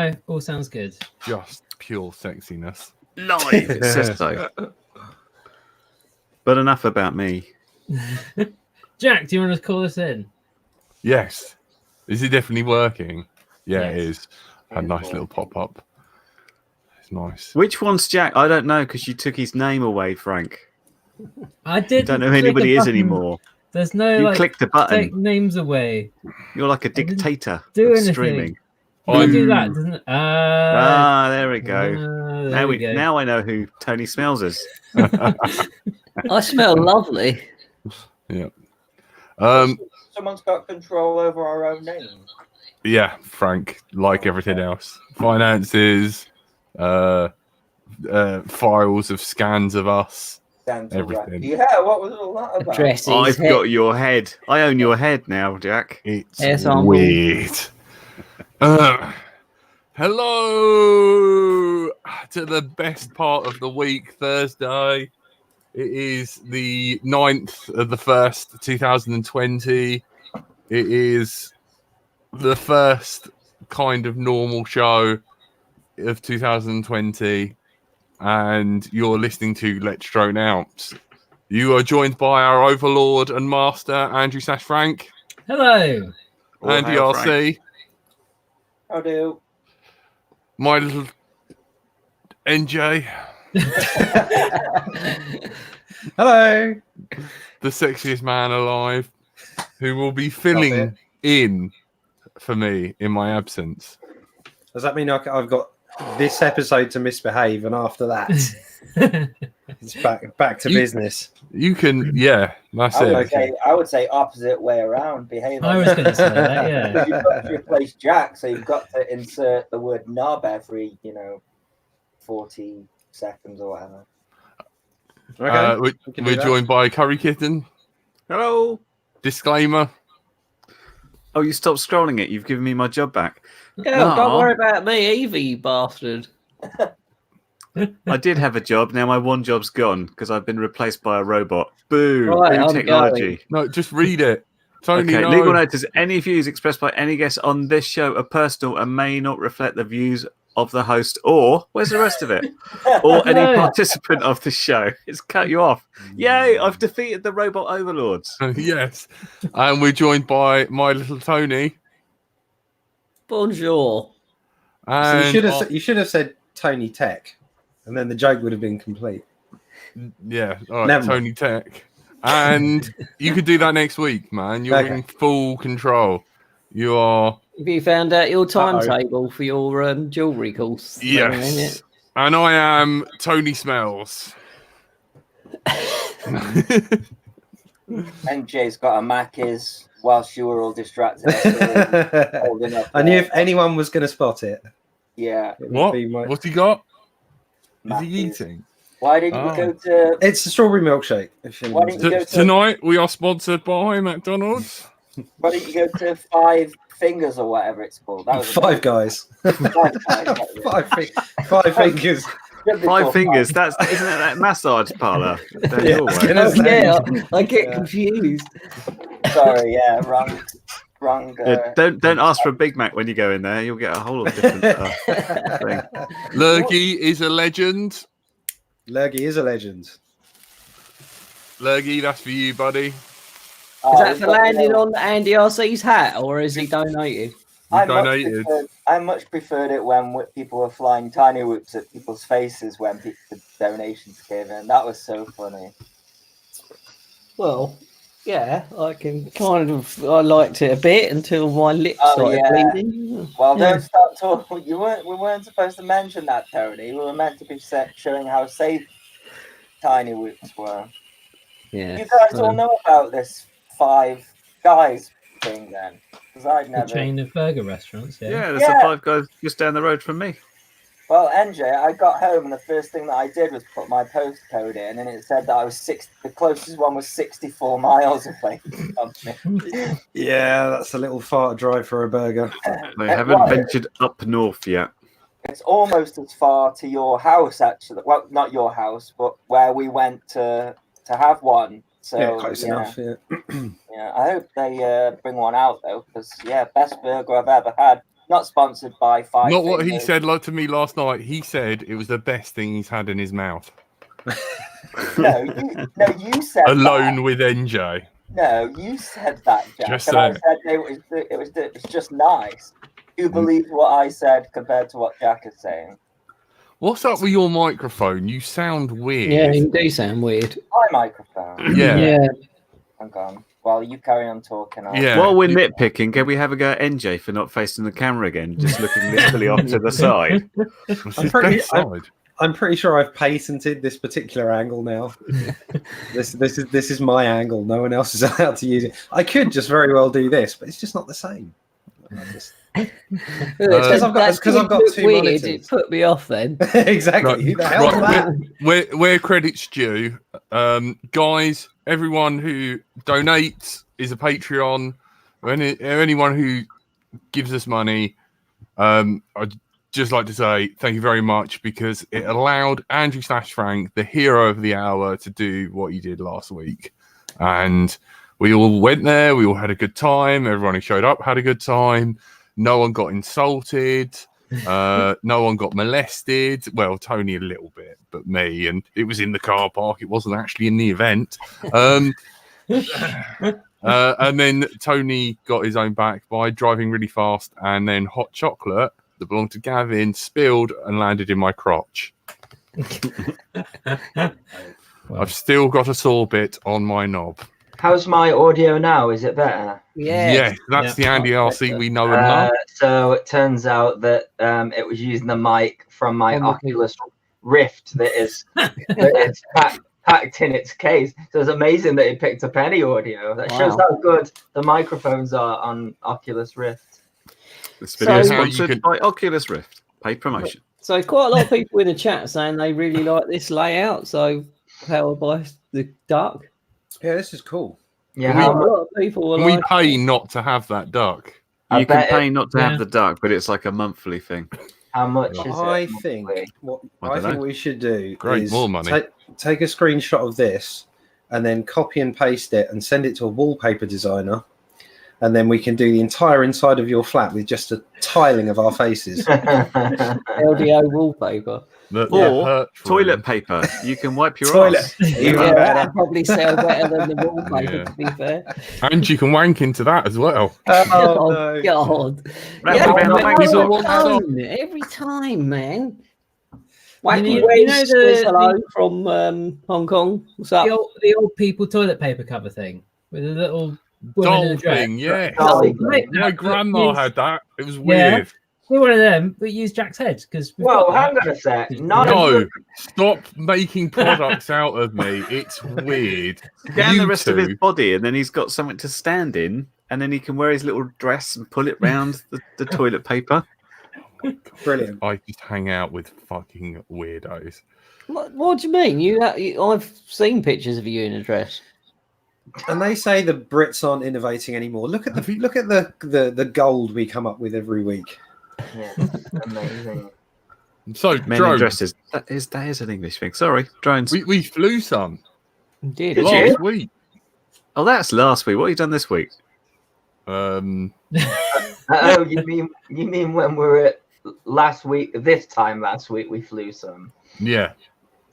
All sounds good. Just pure sexiness. Live, it says so. But enough about me. Jack, do you want to call us in? Yes. Is it definitely working? Yeah, Yes. it is. A nice little pop-up. It's nice. Which one's Jack? I don't know because you took his name away, Frank. I didn't. Don't know who anybody is anymore. There's no You clicked the button. Take names away. You're like a dictator do of anything. streaming. If I do that, doesn't it? There we go. Now I know who Tony Smells is. I smell lovely. Yeah. Someone's got control over our own name. Yeah, Frank, like everything else. Finances, files of scans of us, everything. Yeah, what was all that about? Dresses, I've got your head. I own your head now, Jack. It's Yes, weird. Hello to the best part of the week, Thursday. It is the 9th of the 1st, 2020. It is the first kind of normal show of 2020. And you're listening to Let's Drone Out. You are joined by our overlord and master, Andrew /Frank. Hello. Andy RC. How do? My little NJ. Hello. The sexiest man alive, who will be filling in for me in my absence. Does that mean I've got this episode to misbehave, and after that, it's back to business? You can, yeah, that's it. I would say opposite way around. Behave. I was going to say that, yeah. You've got to replace Jack, so you've got to insert the word knob every, 40 seconds or whatever. Okay. We're joined by Curry Kitten. Hello. Disclaimer. Oh, you stopped scrolling it. You've given me my job back. Yeah, don't worry about me either, you bastard. I did have a job. Now my one job's gone because I've been replaced by a robot. Boo. Right, Boo I'm technology. No, just read it. Tony, Okay, no. legal notice. Any views expressed by any guest on this show are personal and may not reflect the views of the host or, where's the rest of it? Or any participant of the show. It's cut you off. Yay, I've defeated the robot overlords. Yes. And we're joined by my little Tony. Bonjour. So you should have said Tony Tech, and then the joke would have been complete. Yeah, all right, Tony Tech. And you could do that next week, man. You're in full control. You are. Have you found out your timetable for your jewellery course? Yes. And I am Tony Smells. NJ's got a Macca's whilst you were all distracted. I knew if anyone was going to spot it. Yeah. What? What's he got? Is he eating? Why didn't you go to... It's a strawberry milkshake. Why didn't you go to... Tonight we are sponsored by McDonald's. Why didn't you go to Five Fingers or whatever it's called? That was Five Guys. Five Fingers. Five Fingers. Isn't it that massage parlour? I get confused. Sorry, yeah, wrong. Don't ask for a Big Mac when you go in there. You'll get a whole lot different thing. Lurgy is a legend. Lurgy is a legend. Lurgy, that's for you, buddy. Is that for landing on Andy RC's hat, or is he donated? I much preferred it when people were flying tiny whoops at people's faces when the donations came in. That was so funny. Well, yeah, I liked it a bit until my lips started bleeding. Well, don't start talking. We weren't supposed to mention that, Tony. We were meant to be showing how safe tiny whoops were. Yeah. You guys all know about this Five Guys thing then? Because I'd never. A chain of burger restaurants, Yeah, there's a Five Guys just down the road from me. Well, NJ, I got home and the first thing that I did was put my postcode in, and it said that I was the closest one was 64 miles away from me. Yeah, that's a little far drive for a burger. They haven't ventured up north yet. It's almost as far to your house, actually. Well, not your house, but where we went to have one. So, yeah, close enough. Yeah. Yeah, I hope they bring one out though, because best burger I've ever had. Not sponsored by Five Not what he Fingers. said to me last night. He said it was the best thing he's had in his mouth. No, you said Alone that. with NJ. No, you said that, Jack. Just and I say said it was just nice. You believed what I said compared to what Jack is saying. What's up with your microphone? You sound weird. Yeah, you do sound weird. My microphone. Yeah. I'm gone. Well, you carry on talking. Yeah. While we're nitpicking, can we have a go at NJ for not facing the camera again, just looking literally off to the side? I'm pretty sure I've patented this particular angle now. This is my angle. No one else is allowed to use it. I could just very well do this, but it's just not the same. Because I've got two weird, monitors. it put me off then. Exactly. Who the hell is that? Where credit's due, guys, everyone who donates is a Patreon, or anyone who gives us money, I'd just like to say thank you very much, because it allowed Andrew / Frank, the hero of the hour, to do what he did last week. And we all went there, we all had a good time, everyone who showed up had a good time. No one got insulted. No one got molested. Well, Tony a little bit, but me, and it was in the car park. It wasn't actually in the event. And then Tony got his own back by driving really fast, and then hot chocolate that belonged to Gavin spilled and landed in my crotch. I've still got a sore bit on my knob. How's my audio now? Is it better? Yes, that's the Andy RC we know and love. So it turns out that it was using the mic from my Oculus Rift that is packed in its case. So it's amazing that it picked up any audio. That shows how good the microphones are on Oculus Rift. This video is sponsored by Oculus Rift. Paid promotion. So quite a lot of people in the chat saying they really like this layout. So powered by the duck. Yeah, this is cool. Yeah, a lot of people we pay not to have that duck. You can pay not to have the duck, but it's like a monthly thing. How much is I think what we should do is more money. Take a screenshot of this and then copy and paste it and send it to a wallpaper designer, and then we can do the entire inside of your flat with just a tiling of our faces. LDO wallpaper. Or toilet paper. You can wipe your toilet. ass. That'd probably sell better than the wallpaper, to be fair. And you can wank into that as well. Oh no. God. Every time, man. Wacky hello from Hong Kong. What's up? The old people toilet paper cover thing with a little doll thing, yeah. My grandma had that. It was weird. We're one of them, but use Jack's head because. Well, hang on a sec. No, stop making products out of me. It's weird. Scan the rest of his body, and then he's got something to stand in, and then he can wear his little dress and pull it round the toilet paper. Brilliant. I just hang out with fucking weirdos. What do you mean? I've seen pictures of you in a dress. And they say the Brits aren't innovating anymore. Look at the gold we come up with every week. Yeah, amazing. So men in dresses. That is an English thing. Sorry, drones. We flew some. Did last week? Oh, that's last week. What have you done this week? Oh, you mean when we were last week? This time last week we flew some. Yeah.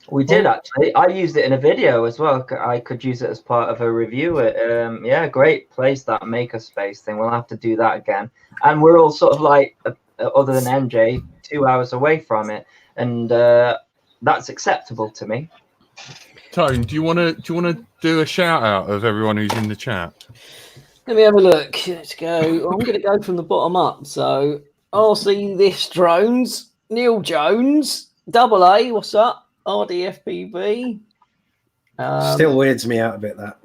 We did actually. I used it in a video as well. I could use it as part of a review. Yeah, great place, that makerspace thing. We'll have to do that again. And we're all sort of like, other than NJ, 2 hours away from it, and that's acceptable to me. Tone, do you want to do a shout out of everyone who's in the chat? Let me have a look. Let's go. I'm going to go from the bottom up. So I'll see this drones. Neil Jones, Double A. What's up? RDFPB. Still weirds me out a bit, that.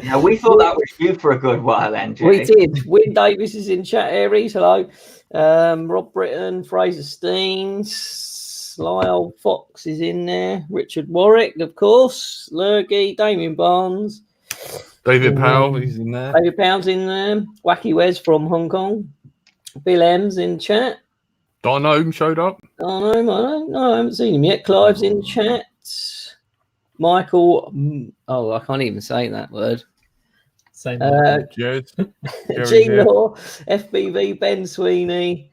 Yeah, we thought that was you for a good while, NJ. We did. Win Davis is in chat. Aries, hello. Rob Britton, Fraser Steens, Lyle Fox is in there. Richard Warwick, of course. Lurgy, Damien Barnes. David Powell, he's in there. David Powell's in there. Wacky Wes from Hong Kong. Bill M's in chat. Don Ohm showed up. I haven't seen him yet. Clive's in chat. Michael, I can't even say that word. Same. Cheers. Gene yeah. Law, FBV, Ben Sweeney.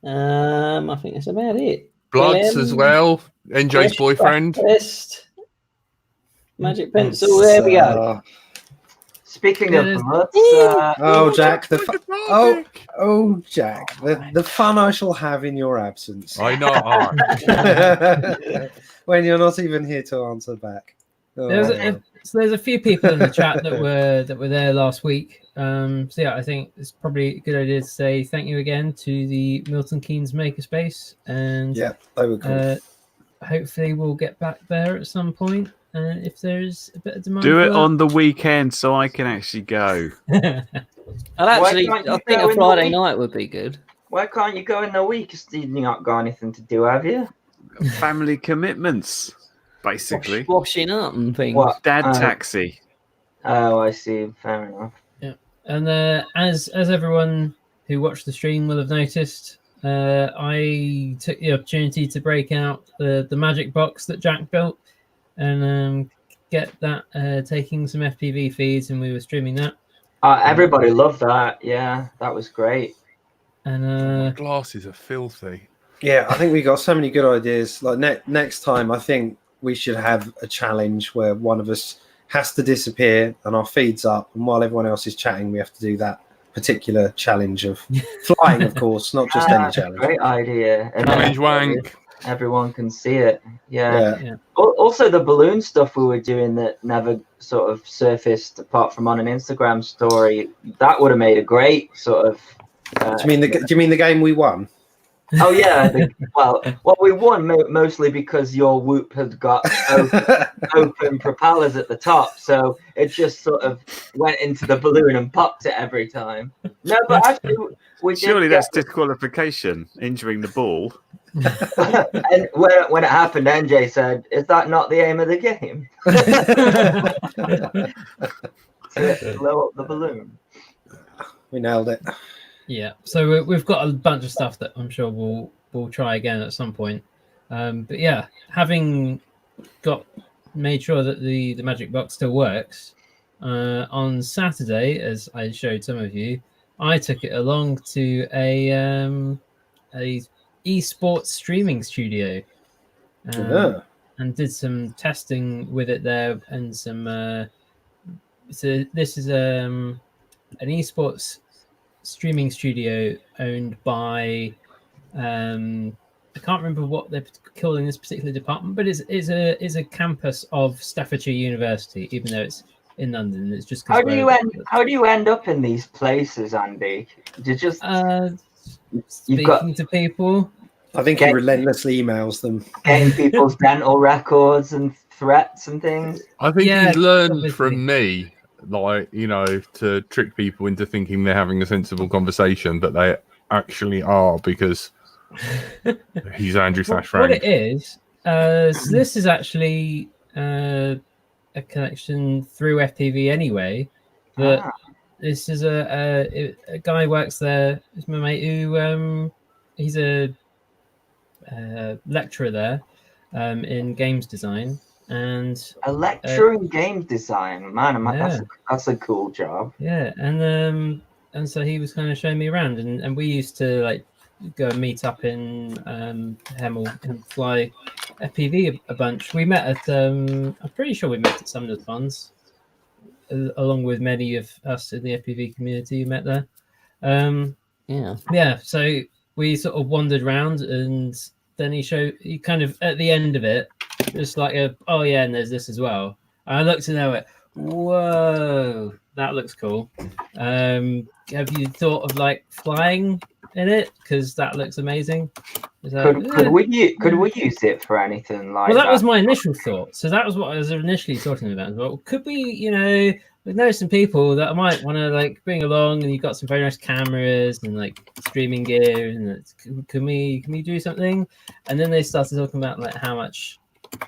I think that's about it. Bloods Glenn, as well. NJ's Fresh boyfriend. Breakfast, Magic Pencil. There we go. Speaking Yeah, of there's- bloods, Oh, Jack, Oh, Jack, the fun I shall have in your absence I know. when you're not even here to answer back. Oh, So there's a few people in the chat that were there last week. So yeah, I think it's probably a good idea to say thank you again to the Milton Keynes Makerspace, and yeah, they were cool. hopefully we'll get back there at some point if there's a bit of demand. Do for it that. on the weekend so I can actually go. And actually, can't you I think go a in Friday the week? night would be good. why can't you go in the week? You've not got anything to do, have you? Family commitments, basically. Washing up and things. What? Dad taxi. Oh, I see. Fair enough. And as everyone who watched the stream will have noticed, I took the opportunity to break out the magic box that Jack built and get that taking some FPV feeds, and we were streaming that. Everybody loved that. Yeah, that was great. And Glasses are filthy. Yeah, I think we got so many good ideas. Like next time, I think we should have a challenge where one of us has to disappear and our feed's up, and while everyone else is chatting, we have to do that particular challenge of flying, of course, not just any challenge. Great idea. And Challenge wank. everyone can see it. Yeah. yeah. Also, the balloon stuff we were doing that never sort of surfaced apart from on an Instagram story, that would have made a great sort of. Do you mean the game we won? Oh yeah, well, we won mostly because your Whoop had got open propellers at the top, so it just sort of went into the balloon and popped it every time. No, but actually, we did Surely that's disqualification, injuring the ball. And when it happened, NJ said, "Is that not the aim of the game?" To blow up the balloon. We nailed it. Yeah, so we've got a bunch of stuff that I'm sure we'll try again at some point. But yeah, having made sure that the magic box still works, on Saturday, as I showed some of you, I took it along to a esports streaming studio, and did some testing with it there, and some. So this is an esports streaming studio owned by I can't remember what they're calling this particular department, but it's a campus of Staffordshire University, even though it's in London. It's just how do you end up in these places, Andy? You just speaking to people. I think he relentlessly emails them, getting people's dental records and threats and things. I think Yeah, he's learned obviously. from me, like, to trick people into thinking they're having a sensible conversation, but they actually are, because he's Andrew / Frank. What it is, so this is actually a connection through FPV anyway. But this is a guy who works there. It's my mate who he's a lecturer there in games design. And A lecturer in game design, man, that's a cool job. Yeah, and so he was kind of showing me around, and we used to like go and meet up in Hemel and fly FPV a bunch. We met at I'm pretty sure we met at some of the funds, along with many of us in the FPV community who met there. Yeah. So we sort of wandered around, and then he kind of at the end of it, just like oh yeah, and there's this as well. And I looked and I went, whoa, that looks cool. Have you thought of like flying in it? Because that looks amazing. Could we use it for anything like that was my initial thought. So that was what I was initially talking about. Well, could we, we know some people that I might want to like bring along, and you've got some very nice cameras and like streaming gear, and can we do something? And then they started talking about like how much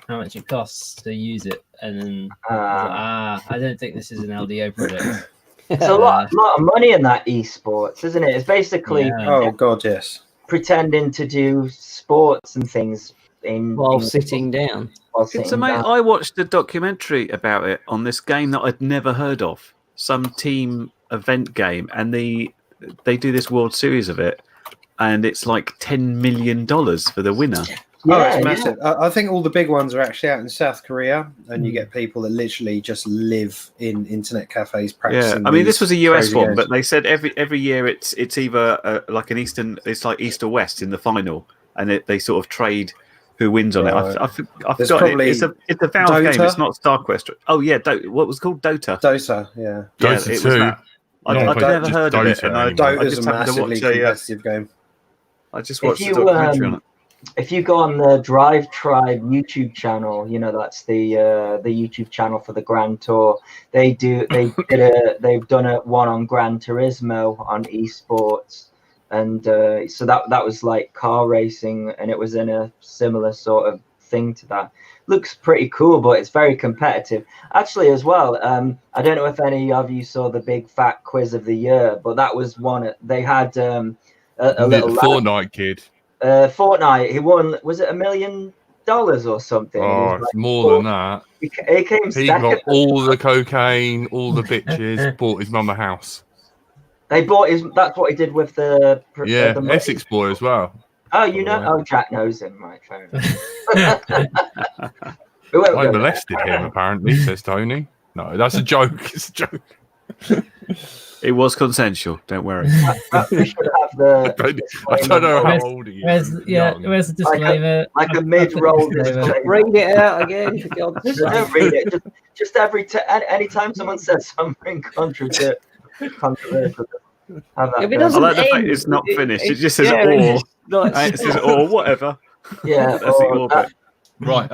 it costs to use it, and then I don't think this is an LDO product. It's a lot of money in that esports, isn't it? It's basically oh god, yes, pretending to do sports and things while sitting down. It's amazing. I watched a documentary about it on this game that I'd never heard of. some team event game, and they do this World Series of it, and it's like $10 million for the winner. It's massive. I think all the big ones are actually out in South Korea, and you get people that literally just live in internet cafes practicing. Yeah, I mean, this was a US one, games. but they said every year it's either like it's like East or West in the final, and they sort of trade who wins on it. I forgot. It's a Valve Dota? game. It's not StarQuest. Oh yeah, what was it called? Dota. Dota, yeah. Dota it 2. was that. I'd never heard of it, and Dota's a massively competitive game. I just watched the documentary on it. If you go on the Drive Tribe YouTube channel, that's the YouTube channel for the Grand Tour. They've done one on Gran Turismo on esports, and so that was like car racing, and it was in a similar sort of thing to that. Looks pretty cool, but it's very competitive. Actually, as well, I don't know if any of you saw the big fat quiz of the year, but that was one. They had a little Fortnite kid. Fortnite, he won, was it $1 million or something? Oh, it's more than that. He came He second. got all the cocaine, all the bitches, bought his mum a house. They bought that's what he did with the Essex boy as well. Oh, oh, Jack knows him, right? Fair enough. I molested him, apparently, says Tony. No, that's a joke. It's a joke. It was consensual. Don't worry. We should have the. I don't know how old he is. Where's the disclaimer? Like a mid-roll disclaimer. Read it out again. For God's sake. Don't read it. Just anytime someone says something controversial. I like the fact it's not finished. It just says or. It says or whatever. Yeah. That's the or bit. Right.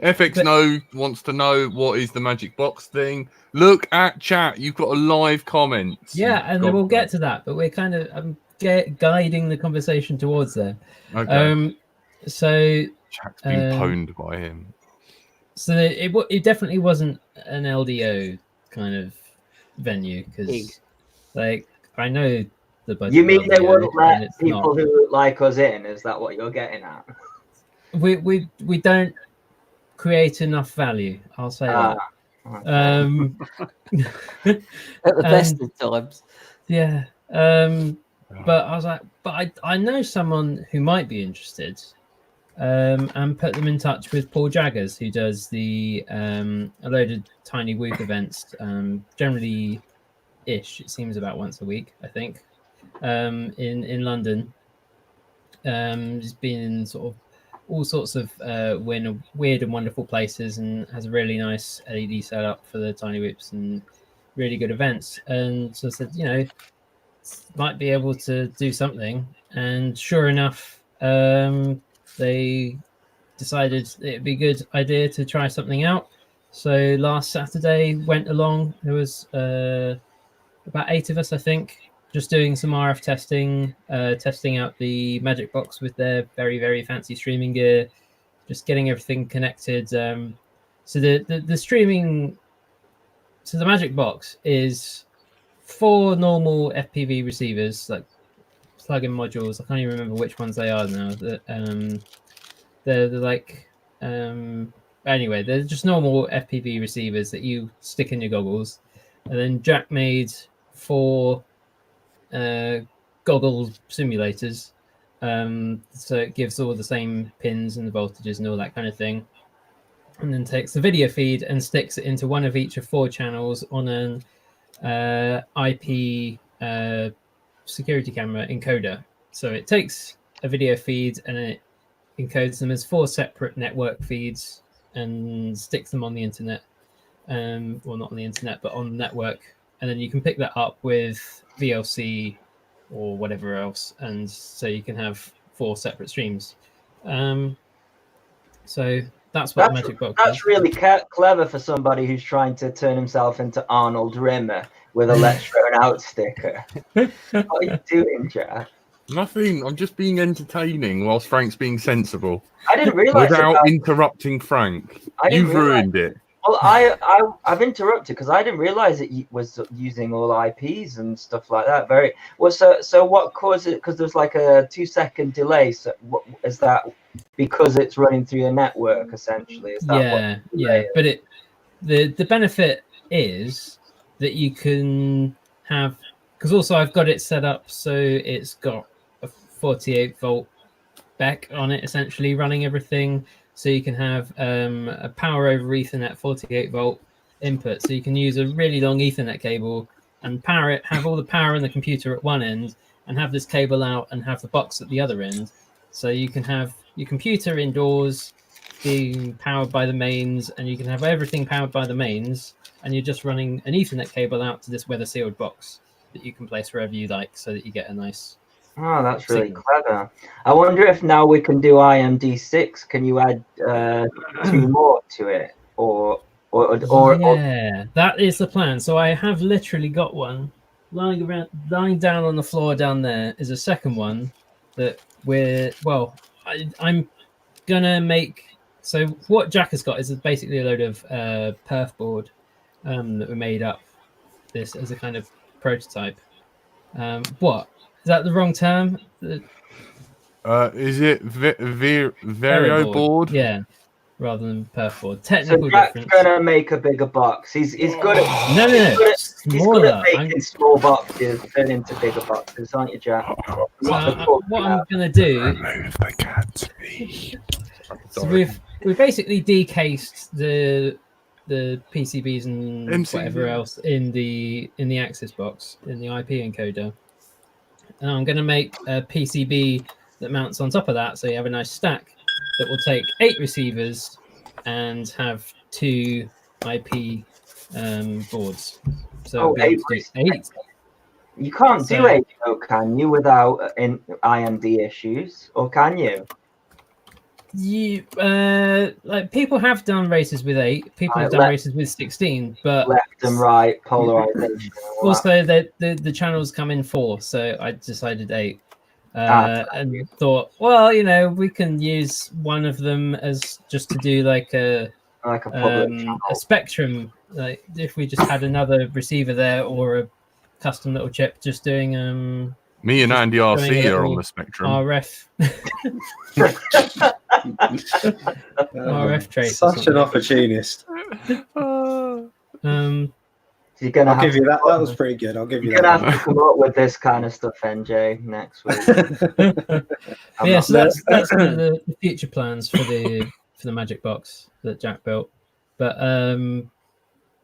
FX wants to know what is the magic box thing. Look at chat. You've got a live comment. Yeah, and then we'll get to that, but we're kind of guiding the conversation towards there. Okay. So chat's been pwned by him. So it definitely wasn't an LDO kind of venue because, like, I know the budget. You mean they wouldn't let people who look like us in? Is that what you're getting at? We don't create enough value. I'll say that. At the best of times. Yeah. But I was like, I know someone who might be interested, and put them in touch with Paul Jaggers, who does a load of Tiny Whoop events, generally ish. It seems about once a week, I think, in London. He's been in sort of all sorts of weird and wonderful places, and has a really nice LED setup for the Tiny Whoops and really good events. And so I said, might be able to do something. And sure enough, they decided it'd be a good idea to try something out. So last Saturday went along. There was about 8 of us, I think, just doing some RF testing, testing out the Magic Box with their very, very fancy streaming gear, just getting everything connected. So the streaming, so the Magic Box is 4 normal FPV receivers, like plug-in modules. I can't even remember which ones they are now. They're like, anyway, they're just normal FPV receivers that you stick in your goggles. And then Jack made 4 goggle simulators, so it gives all the same pins and the voltages and all that kind of thing, and then takes the video feed and sticks it into one of each of 4 channels on an IP security camera encoder. So it takes a video feed and it encodes them as 4 separate network feeds and sticks them on the internet, well, not on the internet but on the network, and then you can pick that up with VLC or whatever else, and so you can have 4 separate streams. So that's what Magic Box is. That's really clever for somebody who's trying to turn himself into Arnold Rimmer with a Let's Throw It Out sticker. What are you doing, Jack? Nothing. I'm just being entertaining whilst Frank's being sensible. I didn't realise without interrupting Frank. You've ruined it. Well, I've interrupted because I didn't realize it was using all IPs and stuff like that. Very well. So what caused it? Because there's like a 2-second delay. So what is that? Because it's running through your network, essentially. Is that yeah. But the benefit is that you can have, because also I've got it set up so it's got a 48-volt BEC on it, essentially running everything. So you can have a power over Ethernet 48-volt input. So you can use a really long Ethernet cable and power it, have all the power in the computer at one end, and have this cable out and have the box at the other end. So you can have your computer indoors being powered by the mains, and you can have everything powered by the mains, and you're just running an Ethernet cable out to this weather sealed box that you can place wherever you like, so that you get a nice. Oh, that's really clever. I wonder if now we can do IMD6. Can you add 2 more to it, or yeah, that is the plan. So I have literally got one lying down on the floor down there. Is a second one that I'm gonna make. So what Jack has got is basically a load of perf board that we made up this as a kind of prototype. What is that the wrong term? Is it Vario board? Yeah, rather than perf board. so Technical Jack's difference. gonna make a bigger box. He's good at No. he's good at Smaller. making small boxes turn into bigger boxes, aren't you, Jack? So what I'm gonna do? Remove the cat's feet. So we've basically decased the PCBs and MCB. whatever else in the access box in the IP encoder, and I'm going to make a PCB that mounts on top of that, so you have a nice stack that will take 8 receivers and have 2 IP boards. So 8 8. You can't do 8 though, can you, without IMD issues, or can you? You like people have done races with 8. People have done races with 16, but left and right polarization. Also, the channels come in 4, so I decided 8, and thought, well, we can use one of them as just to do like a spectrum. Like if we just had another receiver there or a custom little chip, just doing Me and Andy RC are on the spectrum. RF. RF trace. Such an opportunist. You're gonna I'll give you that. That was pretty good. I'll give you that. You're gonna have to come up with this kind of stuff, NJ, next week. Yeah, so that's kind of the future plans for the Magic Box that Jack built. But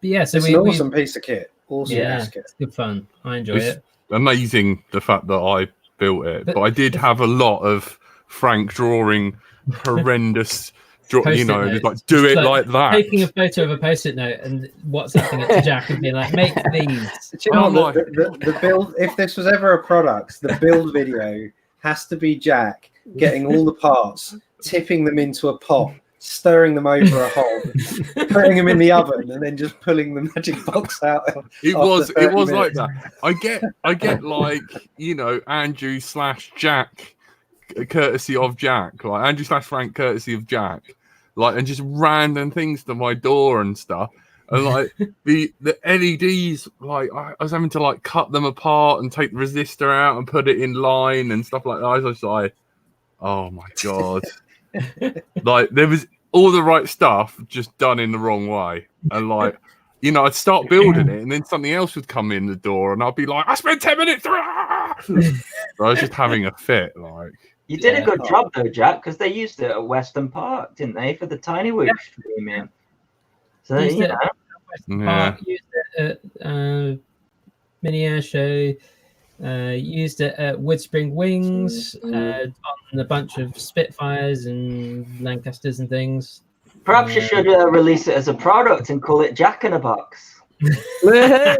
yeah, so it's an awesome piece of kit. Awesome yeah, piece of kit. It's good fun. I enjoy it. Amazing the fact that I built it, but I did have a lot of Frank drawing horrendous. Just like do it like that. Taking a photo of a post-it note and WhatsApping it to Jack and being like, "Make these." The build. If this was ever a product, the build video has to be Jack getting all the parts, tipping them into a pot, stirring them over a hole, putting them in the oven, and then just pulling the Magic Box out. It was like that. I get like Andrew/Jack, courtesy of Jack, like Andrew/Frank, courtesy of Jack. Like, and just random things to my door and stuff. And like the LEDs, like I was having to like cut them apart and take the resistor out and put it in line and stuff like that. I was like, oh my God. Like there was all the right stuff just done in the wrong way. And like, I'd start building it and then something else would come in the door and I'd be like, I spent 10 minutes. I was just having a fit, like. You did a good job though, Jack, because they used it at Western Park, didn't they, for the Tiny Whoop streaming? So used it at Mini Air Show. Used it at Woodspring Wings on a bunch of Spitfires and Lancasters and things. Perhaps you should release it as a product and call it Jack in a Box. The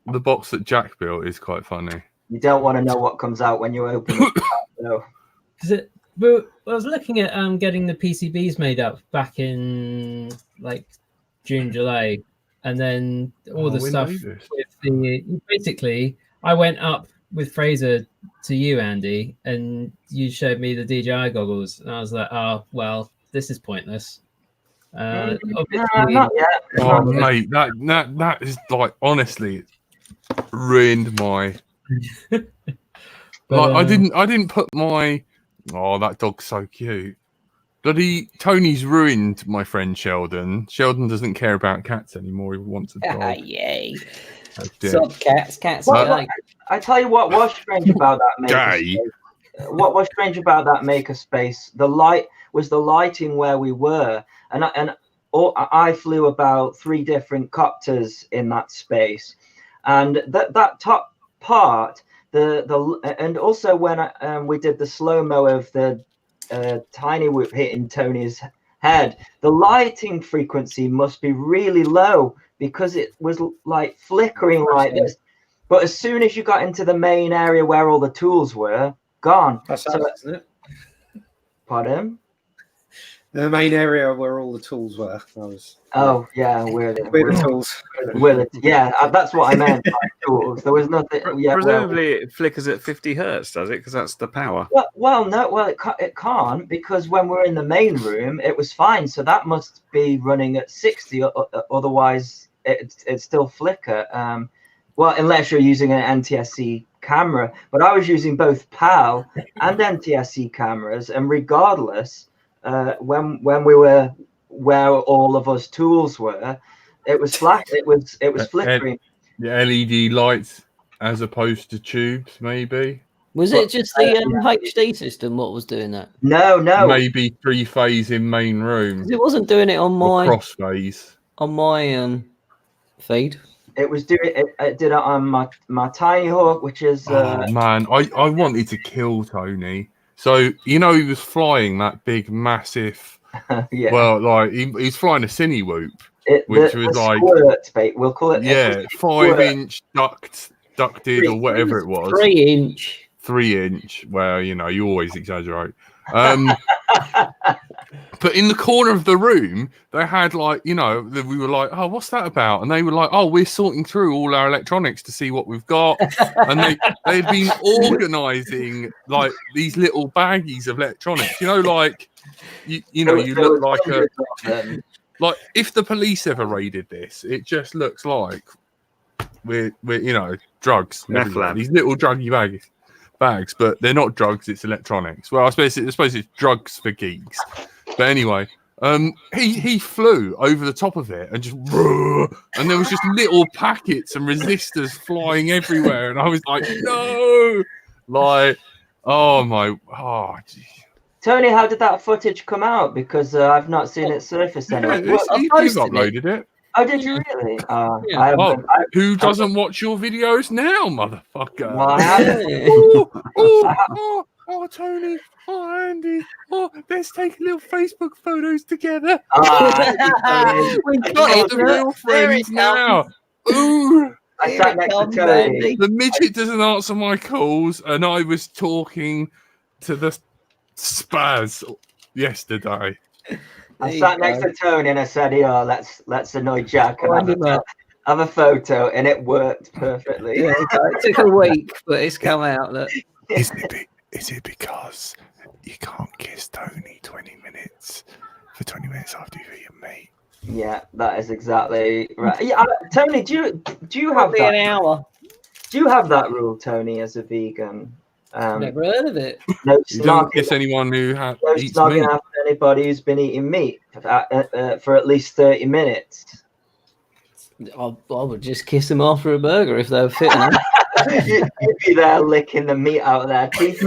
box that Jack built is quite funny. You don't want to know what comes out when you open it. No. I was looking at getting the PCBs made up back in like June, July, and then all the stuff with basically I went up with Fraser to you, Andy, and you showed me the DJI goggles, and I was like, oh well, this is pointless. Not yet. Oh mate, that is like honestly ruined my. But, like I didn't put my. Oh, that dog's so cute. Bloody Tony's ruined my friend Sheldon. Sheldon doesn't care about cats anymore. He wants a dog. Yay. Dear. Sub cats. Cats Well, are gay. I tell you what was strange about that Gay. makerspace. What was strange about that makerspace? The lighting where we were, and I flew about 3 different copters in that space, and that top part, and also when we did the slow mo of the tiny whoop hitting Tony's head, the lighting frequency must be really low because it was like flickering like this. But as soon as you got into the main area where all the tools were, gone. That's So, us, isn't it? pardon? The main area where all the tools were. Oh yeah, we're the tools. That's what I meant by tools. There was nothing. Yeah, Presumably it flickers at 50 hertz, does it? Because that's the power. It can't, because when we're in the main room, it was fine. So that must be running at 60. Otherwise, it still flicker. Well, unless you're using an NTSC camera. But I was using both PAL and NTSC cameras, and regardless, when we were where all of us tools were, it was flat. It was flickering. The LED lights as opposed to tubes, maybe. Was it just the HD system what was doing that? No. Maybe 3-phase in main room. 'Cause it wasn't doing it on my cross phase. On my feed. It was doing it did it on my Tiny Hawk, which is man, I wanted to kill Tony. So he was flying that big yeah. massive well, like he's flying a cine whoop, which was the like squirt, mate. We'll call it 5-inch ducted or whatever it was. 3-inch. 3-inch. Well, you always exaggerate. But in the corner of the room, they had we were like, oh, what's that about? And they were like, oh, we're sorting through all our electronics to see what we've got. And they'd been organising like these little baggies of electronics. You look like like if the police ever raided this, it just looks like we're drugs. These little druggy bags, but they're not drugs, it's electronics. Well, I suppose it's drugs for geeks. But anyway, he flew over the top of it and just and there was just little packets and resistors flying everywhere, and I was like, no, like, geez. Tony, how did that footage come out? Because I've not seen it surface anywhere. You've uploaded it. Oh, did you really? Who doesn't watch your videos now, motherfucker? Well, I haven't. Oh, Tony. Oh, Andy. Oh, let's take little Facebook photos together. We got the real friends now. Ooh. I sat next to Tony. The midget doesn't answer my calls, and I was talking to the spaz yesterday. I sat next to Tony and I said, "Yeah, let's annoy Jack and have a photo," and it worked perfectly. Yeah, it took a week, but it's come out. Look. Is it because you can't kiss Tony 20 minutes after you eat your meat? Yeah, that is exactly right. Yeah, Tony, do you have that? An hour. Do you have that rule, Tony, as a vegan? Never heard of it. No you don't kiss anyone who eats meat. After anybody who's been eating meat for at least 30 minutes. I would just kiss them after a burger if they were fit enough. You'd be there licking the meat out of their teeth.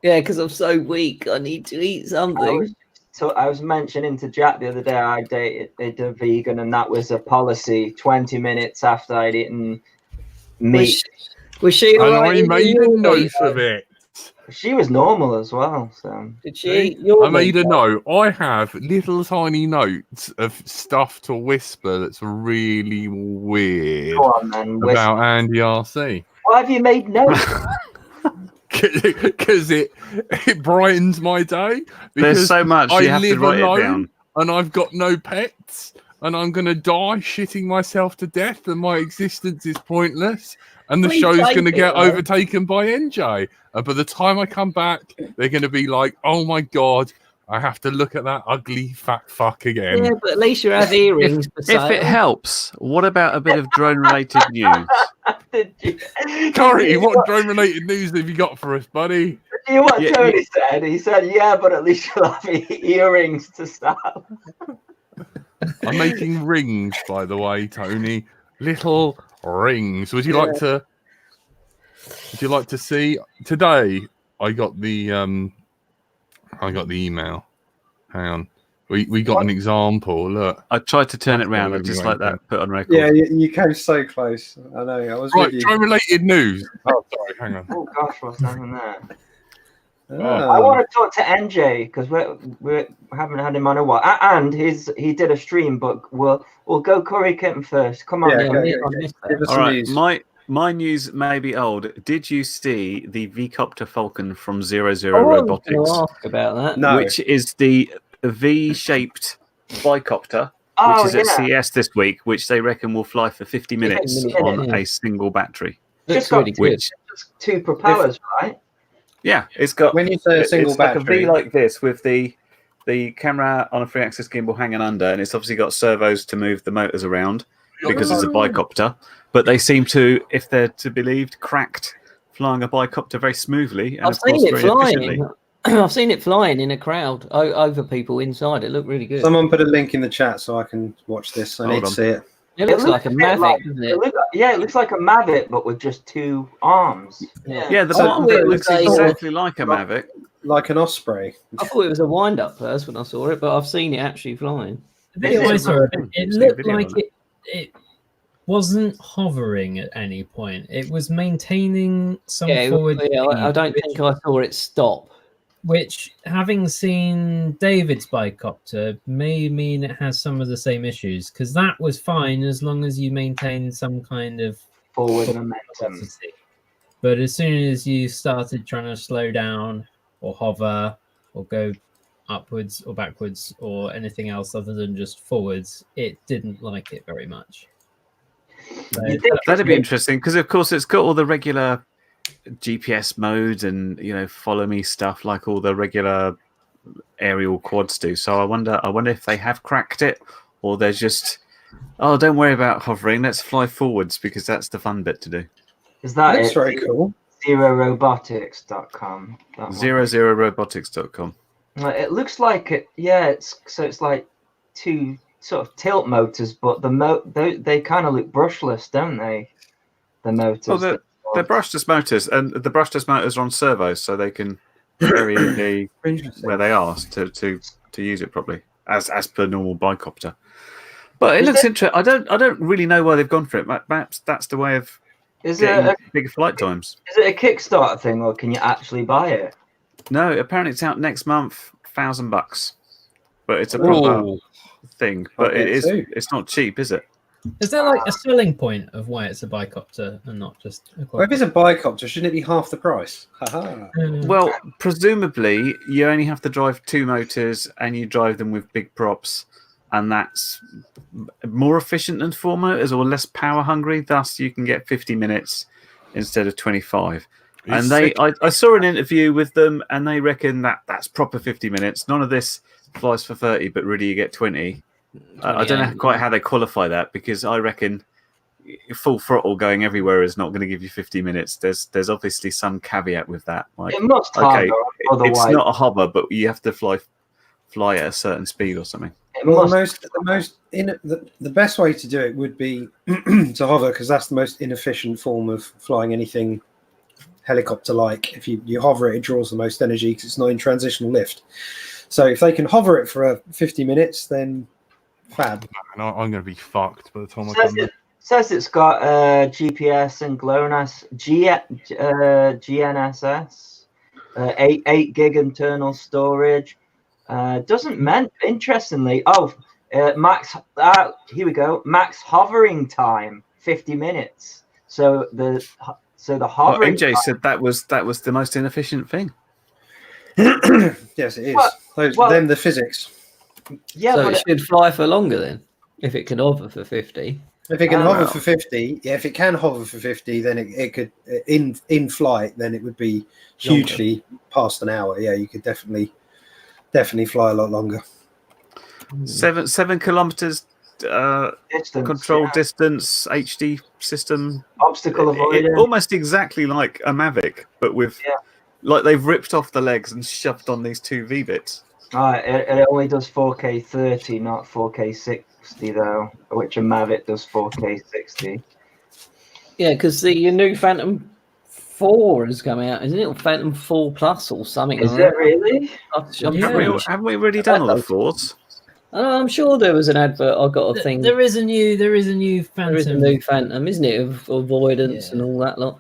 Yeah, because I'm so weak. I need to eat something. I was mentioning to Jack the other day I dated a vegan, and that was a policy. 20 minutes after I'd eaten meat. Was she all right? I made a note of it. She was normal as well. So did she eat your I made a note. I have little tiny notes of stuff to whisper that's really weird about Andy RC. Why have you made notes? Because it brightens my day. There's so much you have to write it down. And I've got no pets, and I'm going to die shitting myself to death, and my existence is pointless. And the show's going to get overtaken by NJ. And by the time I come back, they're going to be like, oh my God, I have to look at that ugly fat fuck again. Yeah, but at least you have earrings. If it helps, what about a bit of drone-related news? Corey, what drone-related news have you got for us, buddy? you what Tony said? He said, "Yeah, but at least you'll have earrings to start." I'm making rings, by the way, Tony. Little rings. Would you like to? Would you like to see? Today, I got the email. Hang on. We got an example. Look, I tried to turn it around and just like that, put on record. Yeah, you came so close. I know. I was right. with you. Drone-related news. Oh, sorry. Hang on. Oh gosh, what's happening there? Oh. I want to talk to NJ because we haven't had him on a while, and he did a stream, but we'll go Curry Kitten first. Come on, All right, my news may be old. Did you see the V-Copter Falcon from 00 Robotics? I was gonna ask about that. No. Which is the V-shaped bicopter, which is at CES this week, which they reckon will fly for 50 minutes on a single battery. Looks really good. Just 2 propellers, right? Yeah, it's got. When you say a single battery, like a V like this with the camera on a 3-axis gimbal hanging under, and it's obviously got servos to move the motors around because it's a bicopter. But they seem to, if they're to be believed, cracked flying a bicopter very smoothly and I've seen it flying. I've seen it flying in a crowd over people inside. It looked really good. Someone put a link in the chat so I can watch this. I need to see it. It looks like a Mavic, doesn't it? It looks like a Mavic, but with just 2 arms. Yeah, the bottom bit looks exactly like a Mavic. Like an Osprey. I thought it was a wind-up first when I saw it, but I've seen it actually flying. The video I saw it looked like it wasn't hovering at any point. It was maintaining some forward speed. I don't think I saw it stop. Which, having seen David's bicopter, may mean it has some of the same issues, because that was fine as long as you maintained some kind of forward momentum. But as soon as you started trying to slow down or hover or go upwards or backwards or anything else other than just forwards, it didn't like it very much. So that'd be interesting, because of course it's got all the regular GPS modes and follow me stuff like all the regular aerial quads do. So I wonder if they have cracked it, or there's just don't worry about hovering, let's fly forwards because that's the fun bit to do. Is that That's very cool. 0robotics.com. 00robotics.com. It looks like it. Yeah, it's like 2 sort of tilt motors, but they kind of look brushless, don't they? The motors. Well, they're brushless motors, and the brushless motors are on servos, so they can very easily where they are to use it properly, as per normal bicopter. But it looks interesting. I don't really know why they've gone for it. Perhaps that's the way of getting bigger flight times. Is it a Kickstarter thing, or can you actually buy it? No, apparently it's out next month, $1,000. But it's a proper thing. But it's not cheap, is it? Is there like a selling point of why it's a bicopter and not just a quadcopter? Well, if it's a bicopter, shouldn't it be half the price? Well, presumably you only have to drive 2 motors and you drive them with big props, and that's more efficient than 4 motors or less power hungry. Thus, you can get 50 minutes instead of 25. And I saw an interview with them, and they reckon that's proper 50 minutes. None of this flies for 30, but really you get 20. I don't know quite how they qualify that, because I reckon full throttle going everywhere is not going to give you 50 minutes. There's obviously some caveat with that. Like, it must hover, otherwise it's not a hover, but you have to fly at a certain speed or something. Well, the best way to do it would be to hover, because that's the most inefficient form of flying anything helicopter-like. If you hover it draws the most energy because it's not in transitional lift. So if they can hover it for 50 minutes, then fab. Man, I'm going to be fucked by the time I come back. Says it's got GPS and GLONASS, GNSS, 8 gig internal storage. Interestingly, max. Here we go. Max hovering time 50 minutes. So the hovering. MJ said that was the most inefficient thing. Yes, it is. Then the physics. Yeah, so it should fly for longer then, if it can hover for 50. If it can hover for 50, if it can hover for 50, then it could in flight. Then it would be hugely past an hour. Yeah, you could definitely fly a lot longer. 7 kilometers control distance, HD system, obstacle avoidance, almost exactly like a Mavic, but with Like they've ripped off the legs and shoved on these two V bits. It only does 4K 30, not 4K 60 though, which a Mavic does 4K 60. Yeah, because the new Phantom 4 has come out, isn't it? Or Phantom 4 Plus or something. Is like it that. really? Haven't we already done all the fours? I'm sure there was an advert. I got a thing. There is a new Phantom. There is a new Phantom, isn't it? Of avoidance and all that lot.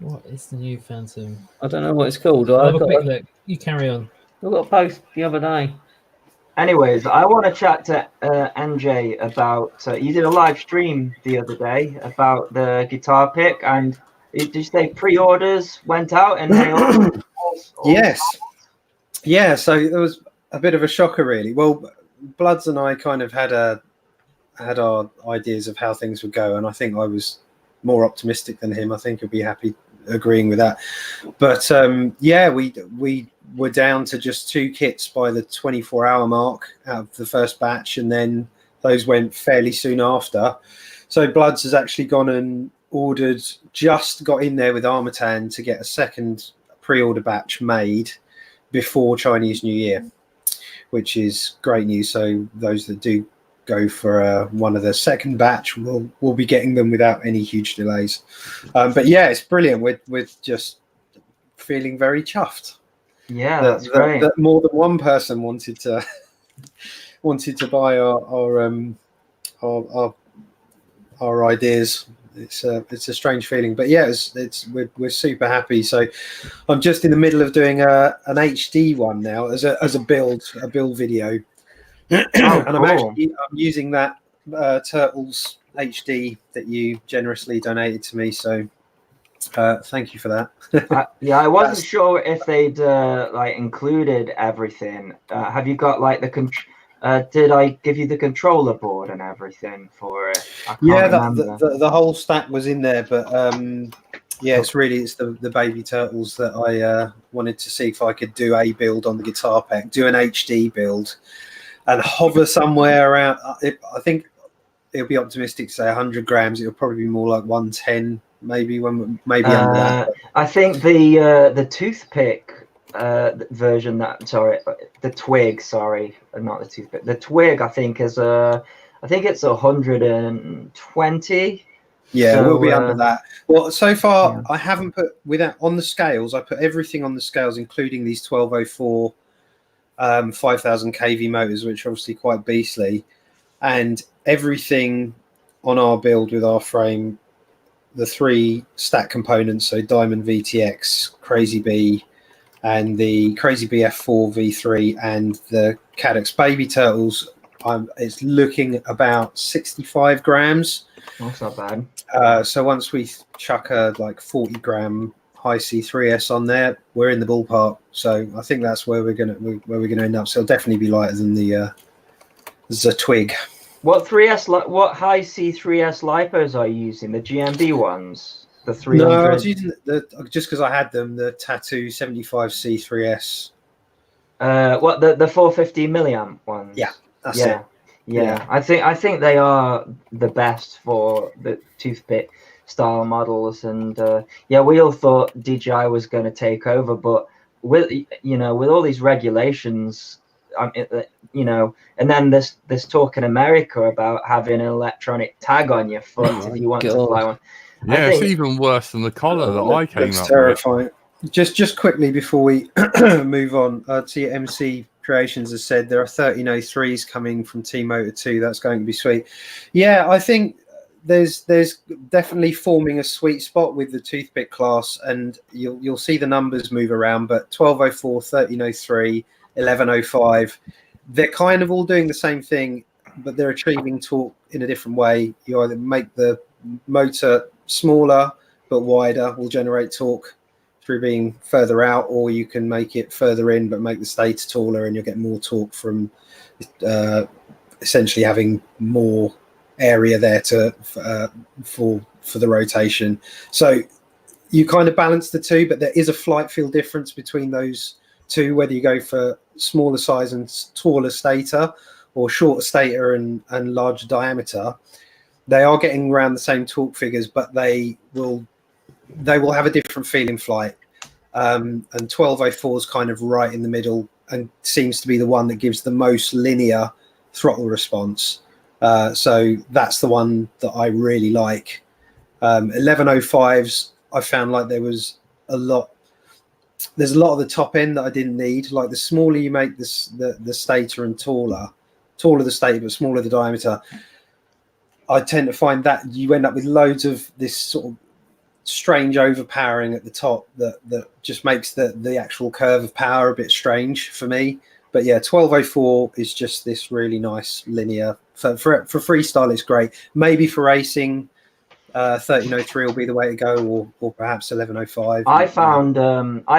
What is the new Phantom? I don't know what it's called. I'll have a quick look. You carry on. I got a post the other day. Anyways, I want to chat to NJ about. You did a live stream the other day about the guitar pick, and did you say pre-orders went out and they all Yes. Yeah, so it was a bit of a shocker, really. Well, Bloods and I kind of had our ideas of how things would go, and I think I was more optimistic than him. I think he'll be happy agreeing with that. But yeah, we were down to just 2 kits by the 24-hour mark out of the first batch, and then those went fairly soon after. So Bloods has actually gone and just got in there with Armatan to get a second pre-order batch made before Chinese New Year, which is great news. So those that do go for one of the second batch will be getting them without any huge delays. But yeah, it's brilliant. We're just feeling very chuffed. Yeah, that's great. That more than one person wanted to buy our ideas. It's a strange feeling, but yeah, we're super happy. So I'm just in the middle of doing an HD one now as a build video. And I'm using that Turtles HD that you generously donated to me. So thank you for that. Yeah, I wasn't sure if they'd like included everything. Have you got like did I give you the controller board and everything for it? Yeah, the whole stack was in there, but yeah, it's the baby turtles that I wanted to see if I could do a build on the guitar pack, do an HD build, and hover somewhere around. I think it'll be optimistic to say 100 grams. It'll probably be more like 110, maybe under that. I think the toothpick version the twig, not the toothpick. The twig, I think is I think it's 120. Yeah, so, we'll be under that. Well, so far I haven't put on the scales. I put everything on the scales, including these 1204 5000 kV motors, which are obviously quite beastly, and everything on our build with our frame, the 3 stack components, so Diamond VTX, Crazy B, and the Crazy B F4 V3, and the Cadex Baby Turtles, it's looking about 65 grams. That's not bad. So once we chuck a like 40 gram high C3S on there, we're in the ballpark. So I think that's where we're gonna end up. So it'll definitely be lighter than the Twig. What what high C3S lipos are you using? The GMB ones? The 300? No, I was using just because I had them, the Tattoo 75 C3S. What the 450 milliamp ones? Yeah, that's it. Yeah, I think they are the best for the toothpick style models, and we all thought DJI was going to take over, but with all these regulations, and then this talk in America about having an electronic tag on your foot if you want to fly one. Yeah, it's even worse than the collar that I came up terrifying. With. Just quickly before we move on, see MC Creations has said there are 1303s coming from T-Motor 2. That's going to be sweet. Yeah, I think there's definitely forming a sweet spot with the toothpick class, and you'll see the numbers move around, but 1204, 1303, 1105, they're kind of all doing the same thing, but they're achieving torque in a different way. You either make the motor smaller but wider, will generate torque through being further out, or you can make it further in but make the stator taller, and you'll get more torque from essentially having more area there for the rotation. So you kind of balance the two, but there is a flight field difference between those two, whether you go for smaller size and taller stator or shorter stator and larger diameter. They are getting around the same torque figures, but they will have a different feel in flight. and 1204 is kind of right in the middle and seems to be the one that gives the most linear throttle response. So that's the one that I really like. 1105s, I found like there's a lot of the top end that I didn't need. Like the smaller you make this, the stator and taller the stator but smaller the diameter, I tend to find that you end up with loads of this sort of strange overpowering at the top that just makes the actual curve of power a bit strange for me. But yeah, 1204 is just this really nice linear for freestyle. It's great. Maybe for racing, 1303 will be the way to go, or perhaps 1105. I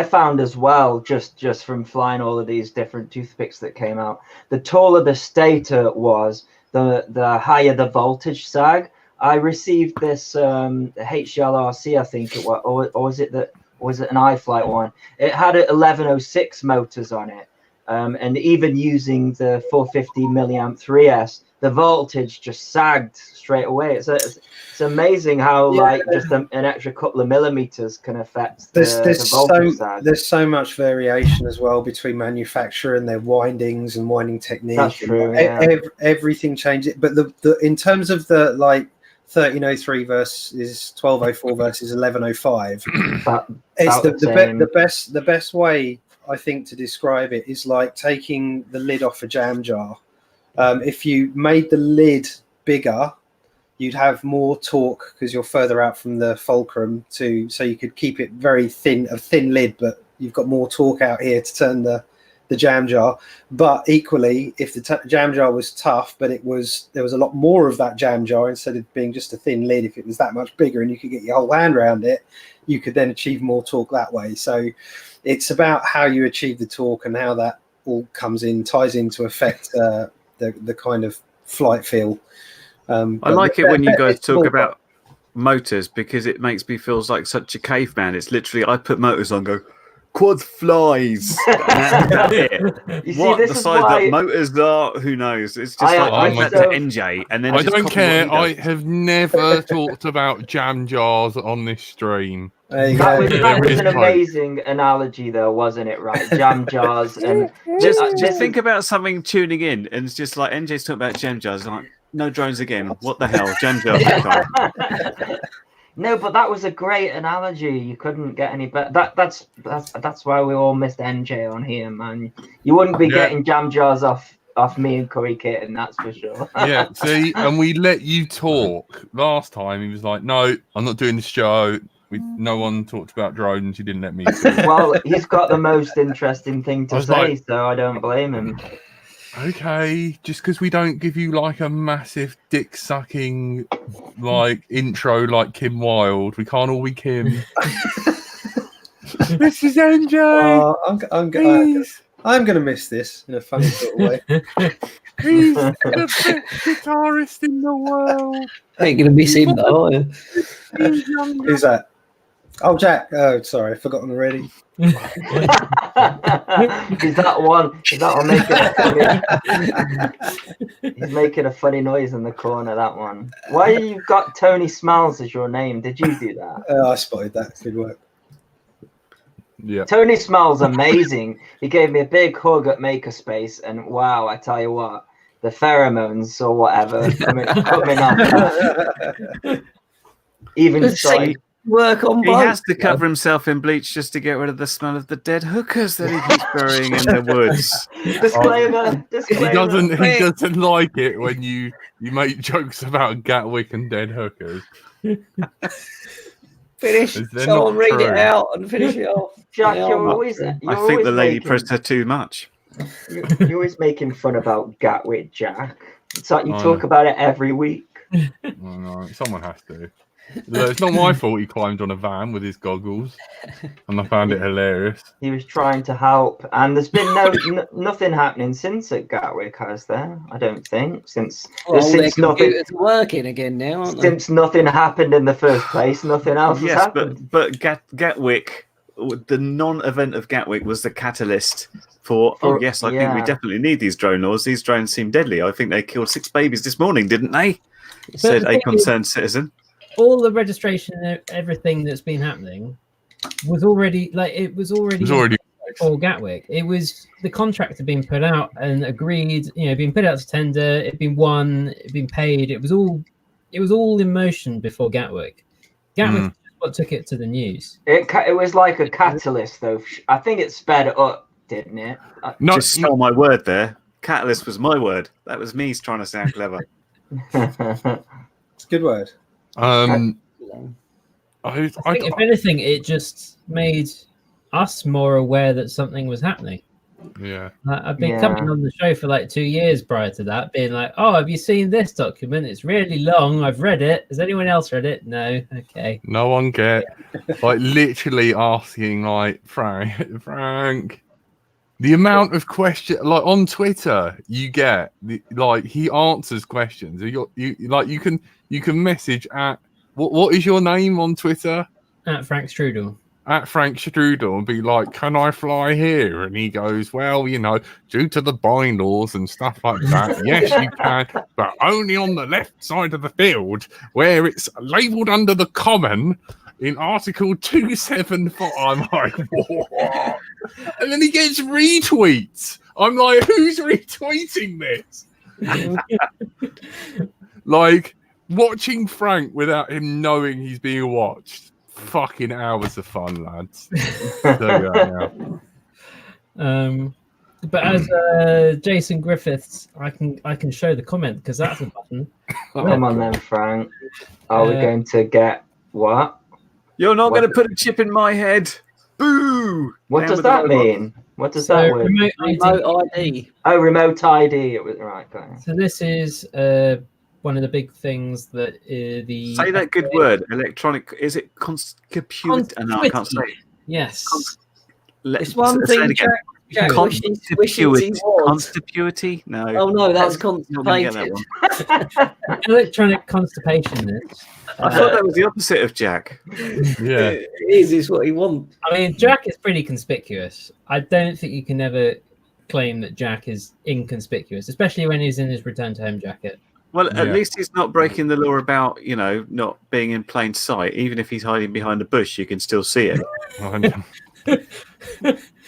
found as well, just from flying all of these different toothpicks that came out, the taller the stator was, the higher the voltage sag. I received this HLRC, I think it was, or was it an iFlight one? It had 1106 motors on it, and even using the 450 milliamp 3S, the voltage just sagged straight away. It's amazing how like just an extra couple of millimeters can affect the voltage sag. There's so much variation as well between manufacturer and their windings and winding technique. That's true. Yeah. Everything changes, but the in terms of the like 1303 versus 1204 versus 1105, it's the best way I think to describe it is like taking the lid off a jam jar. If you made the lid bigger, you'd have more torque because you're further out from the fulcrum so you could keep it very thin, a thin lid, but you've got more torque out here to turn the jam jar. But equally, if the jam jar was tough, but there was a lot more of that jam jar instead of being just a thin lid, if it was that much bigger and you could get your whole hand around it, you could then achieve more torque that way. So it's about how you achieve the torque and how that all ties in to affect the kind of flight feel. I like it when you guys talk about motors because it makes me feel like such a caveman. It's literally I put motors on, go quad flies. That's it. What the size that motors are, who knows? It's just I went to NJ and then I don't care. I have never talked about jam jars on this stream. That was an amazing analogy, though, wasn't it? Right, jam jars and just think about something tuning in, and it's just like NJ's talking about jam jars. Like, no drones again. What the hell, jam jars? No, but that was a great analogy. You couldn't get any better. That's why we all missed NJ on here, man. You wouldn't be getting jam jars off me and Curry Kitten, that's for sure. Yeah, see, and we let you talk. Last time he was like, "No, I'm not doing the show." No one talked about drones. He didn't let me. Well, he's got the most interesting thing to say, so I don't blame him. Okay, just because we don't give you like a massive dick sucking like intro like Kim Wilde, we can't all be Kim. This is NJ. I'm gonna miss this in a funny sort of way. He's the best guitarist in the world. Ain't gonna miss him though. Who's that? Oh, Jack. Oh, sorry, I've forgotten already. Is that one making He's making a funny noise in the corner, that one. Why you've got Tony Smiles as your name? Did you do that? I spotted that. Good work. Yeah. Tony Smiles amazing. He gave me a big hug at Makerspace, and wow, I tell you what, the pheromones or whatever coming up. Even started work on. He has to cover himself in bleach just to get rid of the smell of the dead hookers that he keeps burying in the woods. Disclaimer. He doesn't like it when you make jokes about Gatwick and dead hookers. Finish. Someone read it out and finish it off. Jack, I think the lady pressed her too much. You're always making fun about Gatwick, Jack. It's like you talk about it every week. No, someone has to. It's not my fault he climbed on a van with his goggles, and I found it hilarious. He was trying to help, and there's been nothing happening since at Gatwick, has there? I don't think. Since nothing's working again now, aren't they? Since nothing happened in the first place, nothing else has happened. But Gatwick, the non-event of Gatwick was the catalyst for. I think we definitely need these drone laws. These drones seem deadly. I think they killed 6 babies this morning, didn't they? Said a concerned citizen. All the registration and everything that's been happening was already before Gatwick. It was the contract had been put out and agreed, been put out to tender, it'd been won, it'd been paid. It was all in motion before Gatwick. Gatwick is what took it to the news. It was like a catalyst, though. I think it sped it up, didn't it? Just stole my word there. Catalyst was my word. That was me trying to sound clever. It's a good word. I think if anything, it just made us more aware that something was happening. Yeah. I've been coming on the show for like 2 years prior to that, being like, oh, have you seen this document? It's really long. I've read it. Has anyone else read it? No. Okay. No one get like literally asking like Frank. The amount of questions like on Twitter you get, like he answers questions. You can message at what is your name on Twitter? At Frank Strudel. At Frank Strudel and be like, can I fly here? And he goes, well, due to the bylaws and stuff like that, yes, you can, but only on the left side of the field where it's labelled under the common in Article 274. I'm like, what? And then he gets retweets. I'm like, who's retweeting this? Like, watching Frank without him knowing he's being watched. Fucking hours of fun, lads. But as Jason Griffiths, I can show the comment because that's a button. Come on then, Frank. Are we going to get what? You're not going to put a chip in my head. Boo! What does that mean? What does that mean? Remote ID. Oh, remote ID. It was right. So this is one of the big things that say that good word. Electronic. Is it compute? No, I can't say it. Yes. It's one thing. Constipuity? No. Oh no, that's constipated. Electronic constipation. I thought that was the opposite of Jack. Yeah, it is what he wants. I mean, Jack is pretty conspicuous. I don't think you can ever claim that Jack is inconspicuous, especially when he's in his return to home jacket. Well, at least he's not breaking the law about, not being in plain sight. Even if he's hiding behind a bush, you can still see it.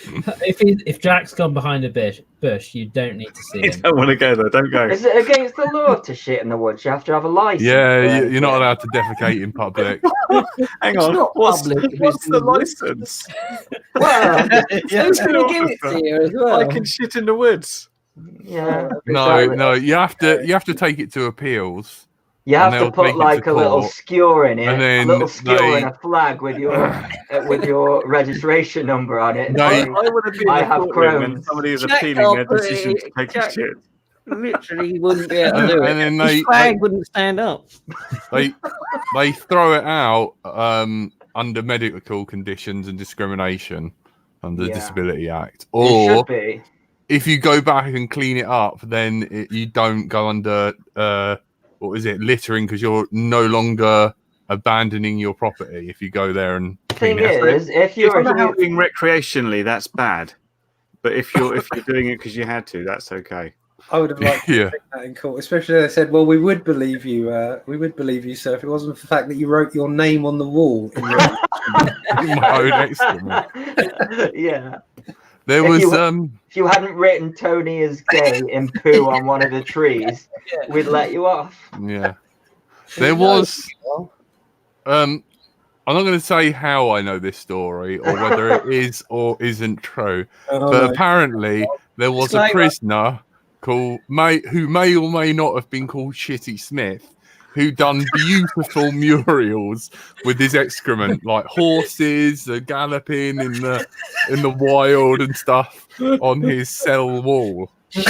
If Jack's gone behind a bush, you don't need to see him. You don't want to go there. Don't go. Is it against the law to shit in the woods? You have to have a license. Yeah, you're not allowed to defecate in public. Hang on. What's the license? Well, who's going to give it to you as well? I can shit in the woods. Yeah. No. You have to take it to appeals. You have to put like a little skewer in it, a little skewer and a flag with your registration number on it. I would have been I have Chrome. Somebody is appealing their decision to take a shit. Literally, he wouldn't be able to do it. And then his flag wouldn't stand up. They throw it out under medical conditions and discrimination under the Disability Act, or if you go back and clean it up, then you don't go under littering, because you're no longer abandoning your property if you go there and clean it up. If you're doing recreationally, that's bad. But if you're doing it because you had to, that's okay. I would have liked to take that in court, especially if they said, "Well, we would believe you. We would believe you, sir, if it wasn't for the fact that you wrote your name on the wall." In my own excrement. Yeah. There was if you hadn't written Tony is gay in poo on one of the trees, we'd let you off. Yeah. There was I'm not going to say how I know this story or whether it is or isn't true, but apparently there was a prisoner who may or may not have been called Shitty Smith, who done beautiful murals with his excrement, like horses galloping in the wild and stuff on his cell wall. To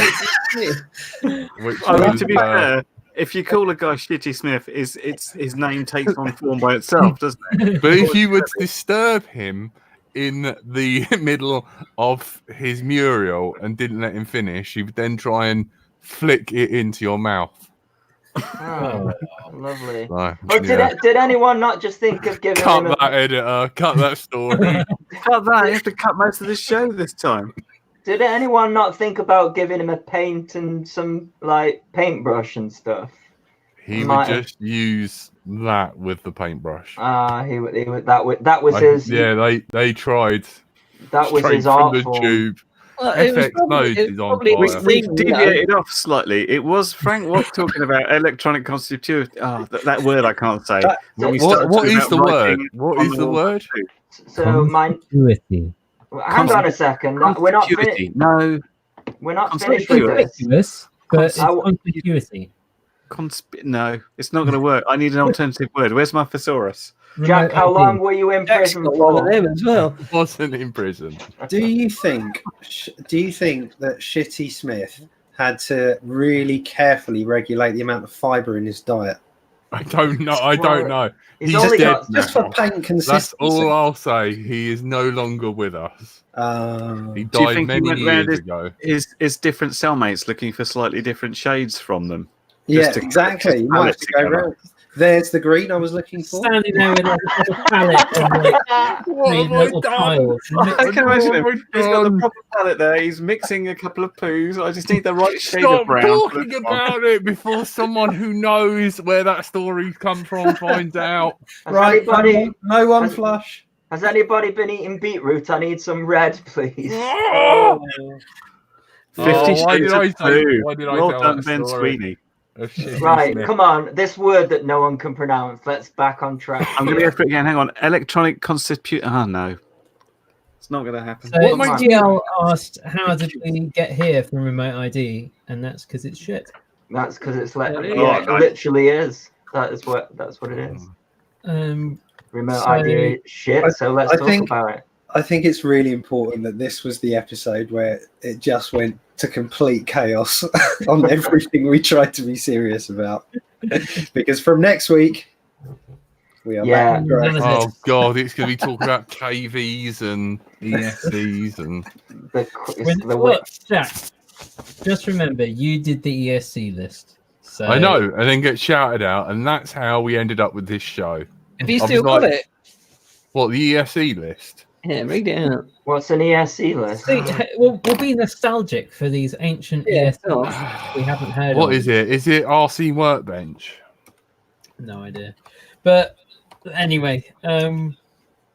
be fair, if you call a guy Shitty Smith, his name takes on form by itself, doesn't it? But if you would disturb him in the middle of his mural and didn't let him finish, you would then try and flick it into your mouth. Oh, lovely. Right, did anyone not just think of giving cut him that editor, cut that story. Cut that. You have to cut most of the show this time. Did anyone not think about giving him a paint and some like paintbrush and stuff? He would just use that with the paintbrush. He would that was his. Yeah, they tried. That was straight his from art the form. tube. Well, FX Mode is on fire. We deviated off slightly. It was Frank was talking about electronic constitution. Oh, that word I can't say. What is the word? What is the word? So mine. Hang on a second. We're not finished. No, we're not finished with this. But it's conspicuity. No, it's not going to work. I need an alternative word. Where's my thesaurus? Jack, how long were you in prison for? As well. Wasn't in prison. Do you think that Shitty Smith had to really carefully regulate the amount of fiber in his diet? I don't know. I don't know. He's dead now. Just for paint consistency. That's all I'll say. He is no longer with us. He died many years ago. Is different cellmates looking for slightly different shades from them? Yeah, exactly. You might have to go around. There's the green I was looking for. Standing there with like a palette and like What have I done? I can imagine him. He's got the proper palette there. He's mixing a couple of poos. I just need the right shade of brown. Stop talking about it before someone who knows where that story's come from finds out. Right, no one flush. Has anybody been eating beetroot? I need some red, please. 50 Shades of Blue. Well done, Ben Sweeney. Right, come on. This word that no one can pronounce. Let's back on track. I'm going to go for it again. Hang on. Electronic constitution. Oh, no. It's not going to happen. So GL asked, how did we get here from Remote ID? And that's because it's shit. That's because it's it literally is. That's what it is. Remote ID shit, so let's talk about it. I think it's really important that this was the episode where it just went to complete chaos on everything we tried to be serious about. Because from next week, we are back. Oh, God, it's going to be talking about KVs and ESCs and... Jack, just remember, you did the ESC list. So... I know, and then get shouted out, and that's how we ended up with this show. Have you still got it? What, the ESC list? Yeah, read it out. What's an ESC list? See, we'll be nostalgic for these ancient ESCs we haven't heard What of. is it? Is it RC Workbench? No idea. But anyway,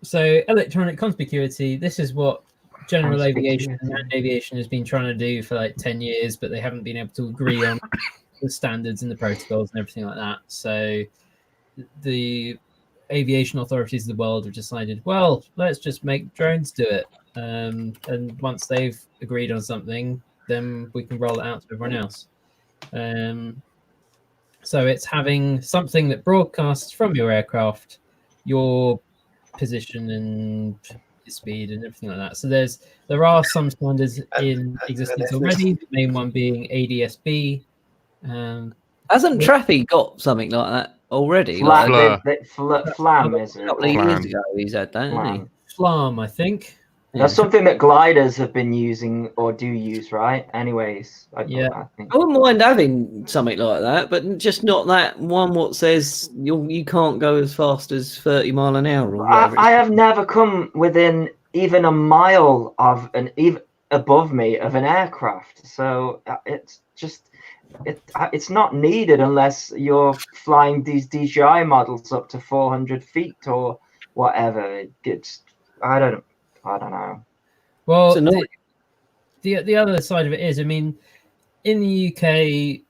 so electronic conspicuity, this is what general aviation and land aviation has been trying to do for like 10 years, but they haven't been able to agree on the standards and the protocols and everything like that. So the aviation authorities of the world have decided, well, let's just make drones do it. And once they've agreed on something, then we can roll it out to everyone else. So it's having something that broadcasts from your aircraft, your position and speed and everything like that. So there are some standards in existence already, the main one being ADS-B. Hasn't Traffy got something like that already? Flam, a is it? couple of years ago he's had that, hasn't he? Flam, I think. That's something that gliders have been using or do use, right? Anyways, I wouldn't mind having something like that, but just not that one what says you can't go as fast as 30 mile an hour. Or I have never come within even a mile of even above me of an aircraft, so it's just it's not needed unless you're flying these DJI models up to 400 feet or whatever. I don't know. Well, the other side of it is, I mean, in the UK,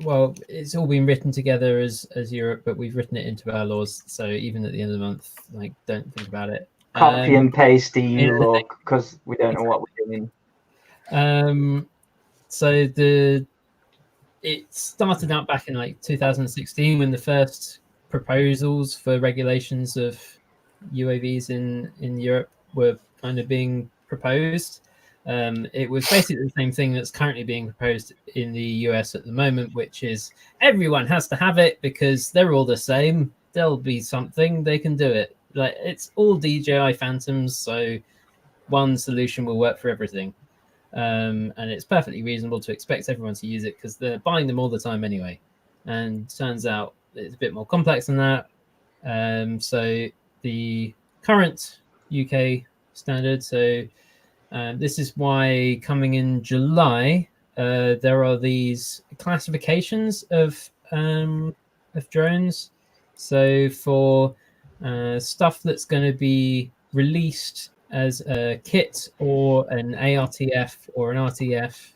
well, it's all been written together as Europe, but we've written it into our laws. So even at the end of the month, like, don't think about it. Copy and paste EU law because we don't know what we're doing. So it started out back in like 2016 when the first proposals for regulations of UAVs in Europe were kind of being proposed. It was basically the same thing that's currently being proposed in the US at the moment, which is everyone has to have it because they're all the same. There'll be something, they can do it. Like, it's all DJI Phantoms, so one solution will work for everything. And it's perfectly reasonable to expect everyone to use it because they're buying them all the time anyway. And turns out it's a bit more complex than that. So the current UK standard, so this is why coming in July, there are these classifications of of drones. So for stuff that's going to be released as a kit or an ARTF or an RTF,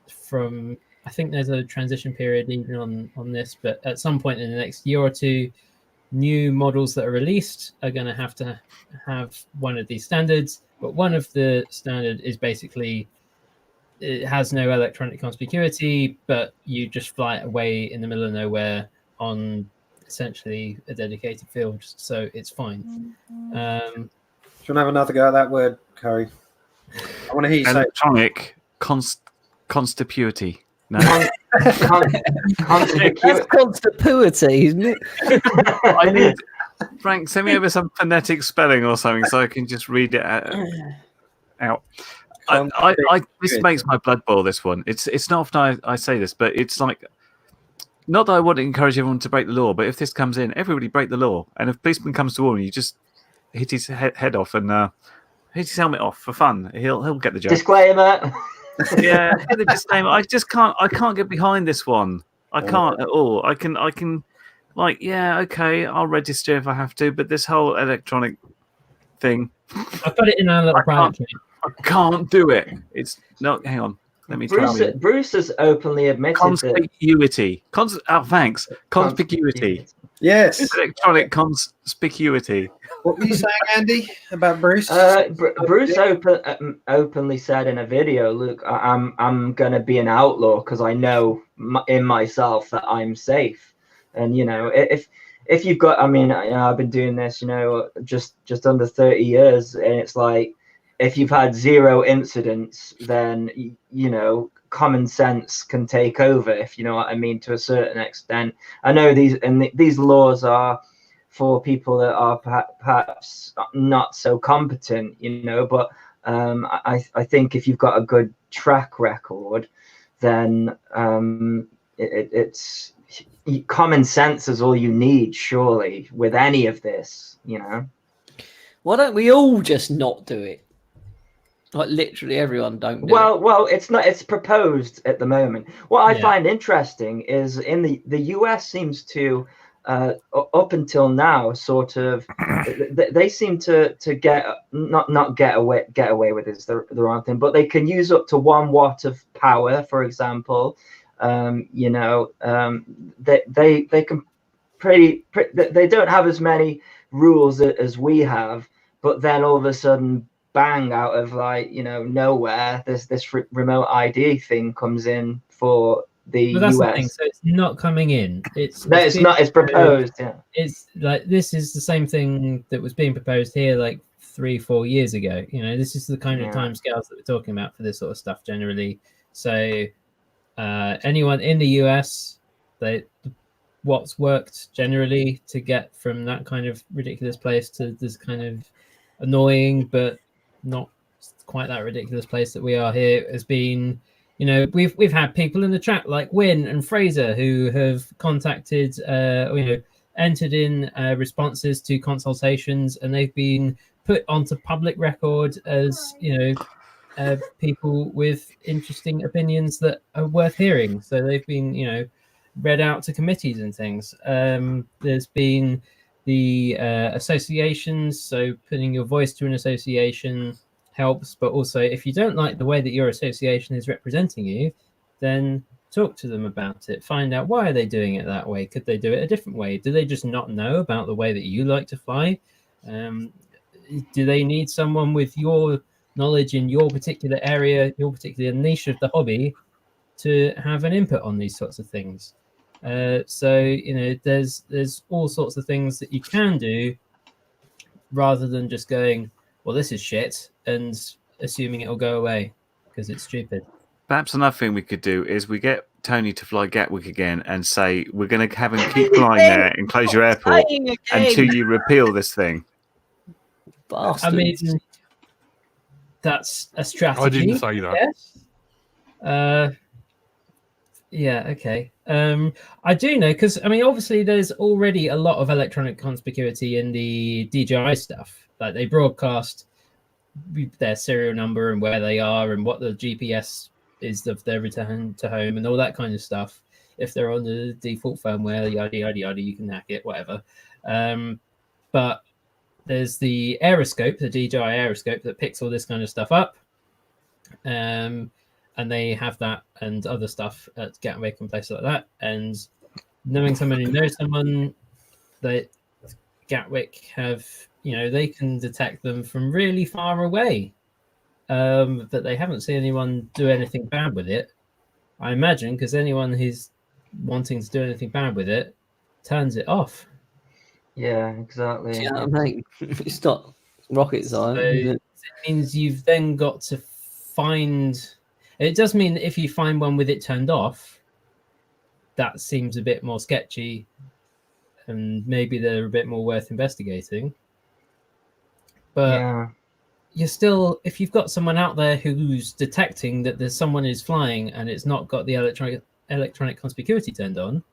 from, I think there's a transition period even on this, but at some point in the next year or two, new models that are released are going to have one of these standards. But one of the standard is basically, it has no electronic conspicuity, but you just fly it away in the middle of nowhere on essentially a dedicated field, so it's fine. Do you want to have another go at that word, Curry? I want to hear you say electronic conspicuity. No, That's conspicuity, isn't it? I need Frank. Send me over some phonetic spelling or something so I can just read it out. This makes my blood boil. This one. It's not often I say this, but it's like, not that I want to encourage everyone to break the law, but if this comes in, everybody break the law. And if a policeman comes to warn you, just hit his head off and hit his helmet off for fun. He'll get the joke. Disclaimer. Yeah, hit the disclaimer. I can't get behind this one. I can't at all. I can like, yeah, okay, I'll register if I have to, but this whole electronic thing, I've got it in our little private chat. I can't do it. It's no. Hang on. Let me try. Bruce has openly admitted conspicuity. Thanks. Conspicuity. Yes. Electronic conspicuity. What were you saying, Andy, about Bruce? Bruce openly said in a video, "Look, I'm gonna be an outlaw because I know in myself that I'm safe." And if you've got, I mean, I've been doing this, just under 30 years, and it's like, if you've had 0 incidents, then common sense can take over, if you know what I mean, to a certain extent. I know these laws are for people that are perhaps not so competent, but I think if you've got a good track record, then it's common sense is all you need, surely, with any of this. Why don't we all just not do it? Like, literally everyone don't do it. Well, it's not. It's proposed at the moment. What I find interesting is in the US seems to, up until now, sort of, they seem to get not get away with is the wrong thing, but they can use up to 1 watt of power, for example. They can they don't have as many rules as we have, but then all of a sudden, bang, out of nowhere, this remote ID thing comes in for the But that's US. the thing. So it's not coming in. It's not. It's proposed. Yeah. It's like, this is the same thing that was being proposed here like 3-4 years ago. This is the kind of timescales that we're talking about for this sort of stuff generally. So anyone in the US, what's worked generally to get from that kind of ridiculous place to this kind of annoying but not quite that ridiculous place that we are here has been, we've had people in the chat like Wynn and Fraser who have contacted, entered in responses to consultations, and they've been put onto public record as people with interesting opinions that are worth hearing. So they've been read out to committees and things. There's been the associations, so putting your voice to an association helps, but also if you don't like the way that your association is representing you, then talk to them about it. Find out, why are they doing it that way? Could they do it a different way? Do they just not know about the way that you like to fly? Do they need someone with your knowledge in your particular area, your particular niche of the hobby, to have an input on these sorts of things? So there's all sorts of things that you can do rather than just going, well, this is shit, and assuming it'll go away because it's stupid. Perhaps another thing we could do is we get Tony to fly Gatwick again and say, we're going to have him keep flying there and close your airport until you repeal this thing. Bastards. I mean, that's a strategy. I didn't say that. Yes. Yeah, okay. I do know, because, I mean, obviously there's already a lot of electronic conspicuity in the DJI stuff. Like, they broadcast their serial number and where they are and what the GPS is of their return to home and all that kind of stuff if they're on the default firmware, yada yada yada, you can hack it, whatever. But there's the aeroscope, the DJI aeroscope that picks all this kind of stuff up. And they have that and other stuff at Gatwick and places like that. And knowing someone who knows someone, that Gatwick have, they can detect them from really far away. But they haven't seen anyone do anything bad with it, I imagine, because anyone who's wanting to do anything bad with it turns it off. Yeah, exactly. Yeah, mate, it's not rocket science. So it means you've then got to find. It does mean if you find one with it turned off, that seems a bit more sketchy, and maybe they're a bit more worth investigating. But Yeah. you're still, if you've got someone out there who's detecting that there's someone who's flying and it's not got the electronic conspicuity turned on,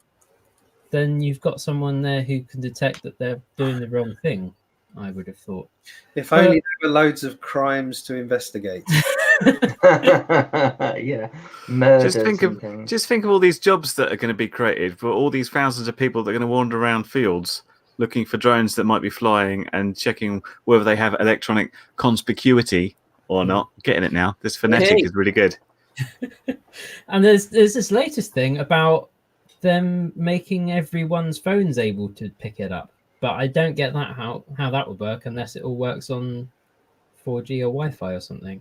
then you've got someone there who can detect that they're doing the wrong thing, I would have thought. If only there were loads of crimes to investigate. Yeah. Murders Just think of all these jobs that are going to be created for all these thousands of people that are going to wander around fields looking for drones that might be flying and checking whether they have electronic conspicuity or not. Getting it now. This phonetic is really good. And there's this latest thing about them making everyone's phones able to pick it up. But I don't get that how that would work unless it all works on 4G or Wi-Fi or something.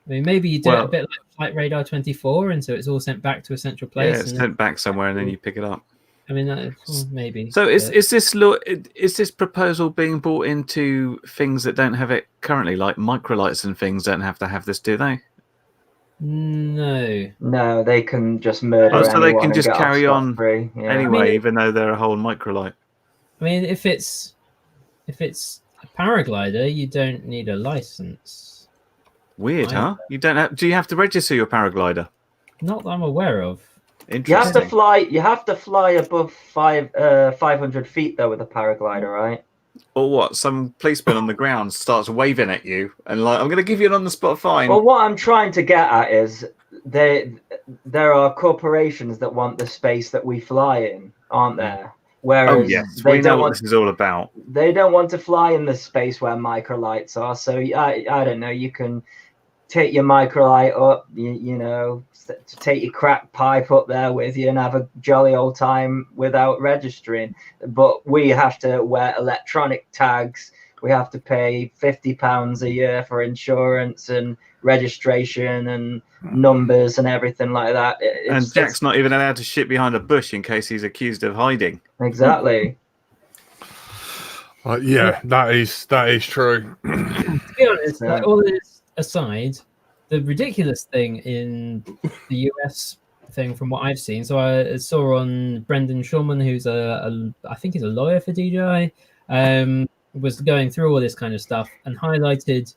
I mean, maybe you do it a bit like Flight Radar 24, and so it's all sent back to a central place. Yeah, it's sent back somewhere, and then you pick it up. I mean, maybe. So is this proposal being brought into things that don't have it currently, like microlights and things don't have to have this, do they? No, they can just murder. So they can just carry on Yeah. anyway, even though they're a whole microlight. I mean, if it's a paraglider, you don't need a license. Weird, huh? You don't have. Do you have to register your paraglider? Not that I'm aware of. You have to fly. You have to fly above 500 feet though with a paraglider, right? Or what? Some policeman on the ground starts waving at you and like, I'm going to give you an on-the-spot fine. Well, what I'm trying to get at is there are corporations that want the space that we fly in, aren't there? Whereas we know what this is all about. They don't want to fly in the space where microlights are. So I don't know. You can take your microlight up, take your crack pipe up there with you and have a jolly old time without registering. But we have to wear electronic tags. We have to pay £50 a year for insurance and registration and numbers and everything like that. And Jack's not even allowed to shit behind a bush in case he's accused of hiding. Exactly. Yeah, that is true. To be honest, all this aside, the ridiculous thing in the US thing, from what I've seen, so I saw on Brendan Shulman, who's I think he's a lawyer for DJI, was going through all this kind of stuff and highlighted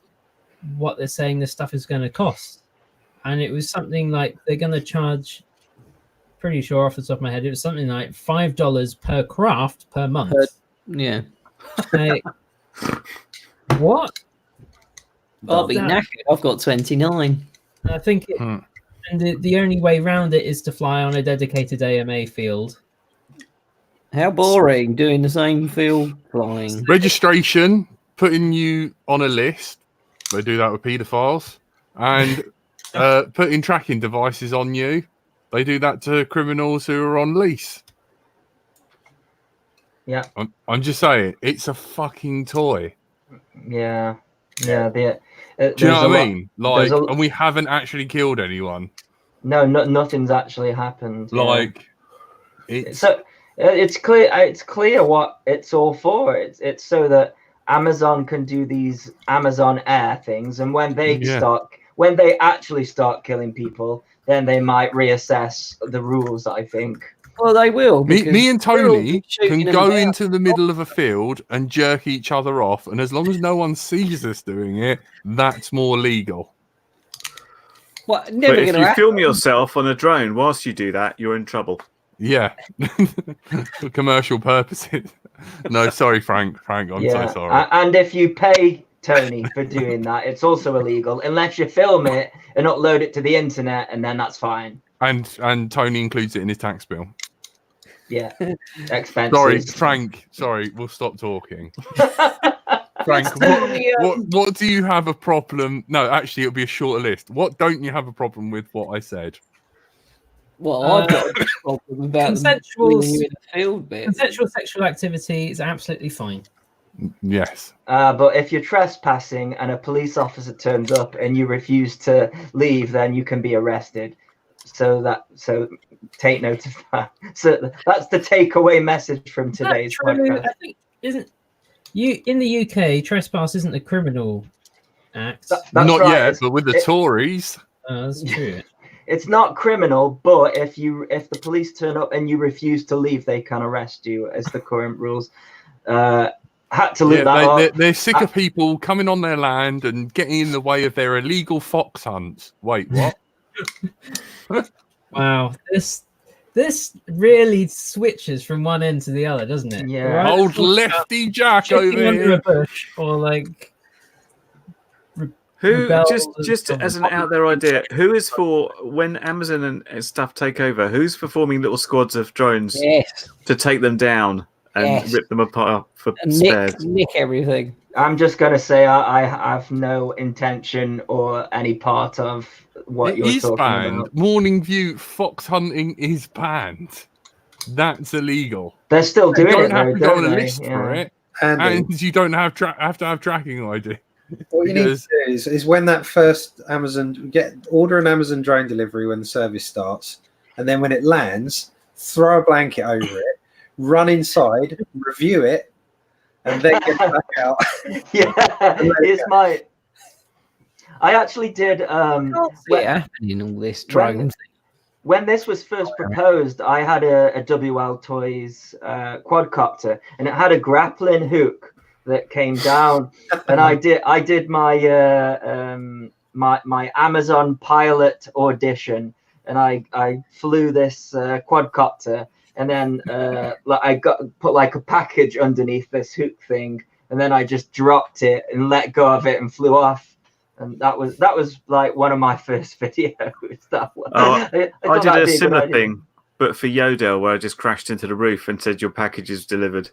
what they're saying this stuff is going to cost, and it was something like they're going to charge. Pretty sure off the top of my head, it was something like $5 per craft per month. Yeah. Like, what? I'll be knackered. I've got 29. I think and the only way around it is to fly on a dedicated AMA field. How boring doing the same field flying. Registration, putting you on a list. They do that with paedophiles. And putting tracking devices on you. They do that to criminals who are on lease. Yeah. I'm just saying, it's a fucking toy. Yeah. Yeah. Do you know what I mean? Like, and we haven't actually killed anyone. No, nothing's actually happened. Like, it's clear. It's clear what it's all for. It's so that Amazon can do these Amazon Air things, and when they actually start killing people, then they might reassess the rules, I think. Well, they will. Me and Tony can go into the middle of a field and jerk each other off, and as long as no one sees us doing it, that's more legal. Well, but if you film yourself on a drone whilst you do that, you're in trouble. Yeah. For commercial purposes. No, sorry, Frank. I'm so sorry. And if you pay Tony for doing that, it's also illegal, unless you film it and upload it to the internet, and then that's fine. And Tony includes it in his tax bill. Yeah, expenses. Sorry, Frank. Sorry, we'll stop talking. Frank, what do you have a problem? No, actually, it'll be a shorter list. What don't you have a problem with? What I said. Well, I've got a problem about consensual them you in the field bit. Consensual sexual activity is absolutely fine. Yes. But if you're trespassing and a police officer turns up and you refuse to leave, then you can be arrested. So take note of that. So that's the takeaway message from today's podcast. I think in the UK, trespass isn't a criminal act. That's Not right. yet, but with the Tories. That's true. It's not criminal, but if the police turn up and you refuse to leave, they can arrest you, as the current rules. Had to look that up. They're sick of people coming on their land and getting in the way of their illegal fox hunts. Wait, what? Wow, this really switches from one end to the other, doesn't it? Yeah. Right? Old Lefty Jack Chicken over under here. a bush, or like Who rebel just as an out there idea? Who is for when Amazon and stuff take over? Who's for forming little squads of drones to take them down and rip them apart for spares? Nick everything. I'm just going to say I have no intention or any part of what you're talking about. Morning View fox hunting is banned. That's illegal. They're still doing it. You don't have to go on a they? list for it, and you don't have to have tracking ID. What you need to do is when that first order an Amazon drone delivery when the service starts, and then when it lands, throw a blanket over it, run inside, review it, and then get back out. Yeah, it's my. I actually did. In all this drone thing. When this was first proposed, I had a WL Toys quadcopter, and it had a grappling hook that came down, and I did my my Amazon pilot audition, and I flew this quadcopter. And then I put like a package underneath this hook thing, and then I just dropped it and let go of it and flew off. And that was like one of my first videos. I did a similar thing, but for Yodel, where I just crashed into the roof and said your package is delivered.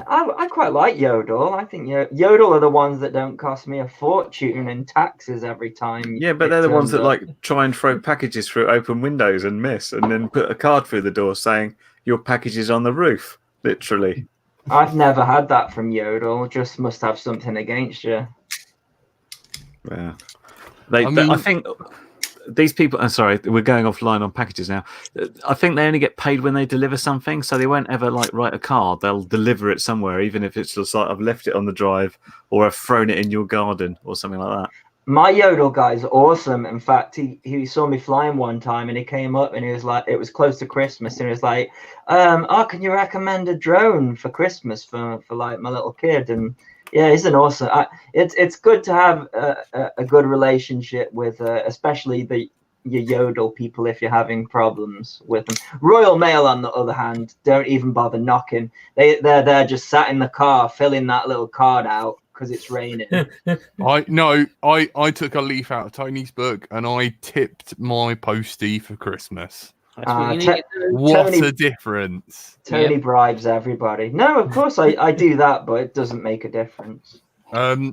I quite like Yodel. I think Yodel are the ones that don't cost me a fortune in taxes every time. Yeah, but they're the ones that like try and throw packages through open windows and miss, and then put a card through the door saying your package is on the roof. Literally. I've never had that from Yodel. Just must have something against you. Yeah, I think these people. I'm sorry, we're going offline on packages now. I think they only get paid when they deliver something, so they won't ever like write a card. They'll deliver it somewhere, even if it's just like I've left it on the drive or I've thrown it in your garden or something like that. My Yodel guy's awesome. In fact, he saw me flying one time, and he came up and he was like, it was close to Christmas, and he was like, can you recommend a drone for Christmas for like my little kid? And yeah, he's an awesome. It's good to have a good relationship with, especially your Yodel people if you're having problems with them. Royal Mail, on the other hand, don't even bother knocking. They're there just sat in the car filling that little card out because it's raining. I took a leaf out of Tony's book and I tipped my postie for Christmas. What a difference. Tony bribes everybody. No, of course I do that, but it doesn't make a difference. Oh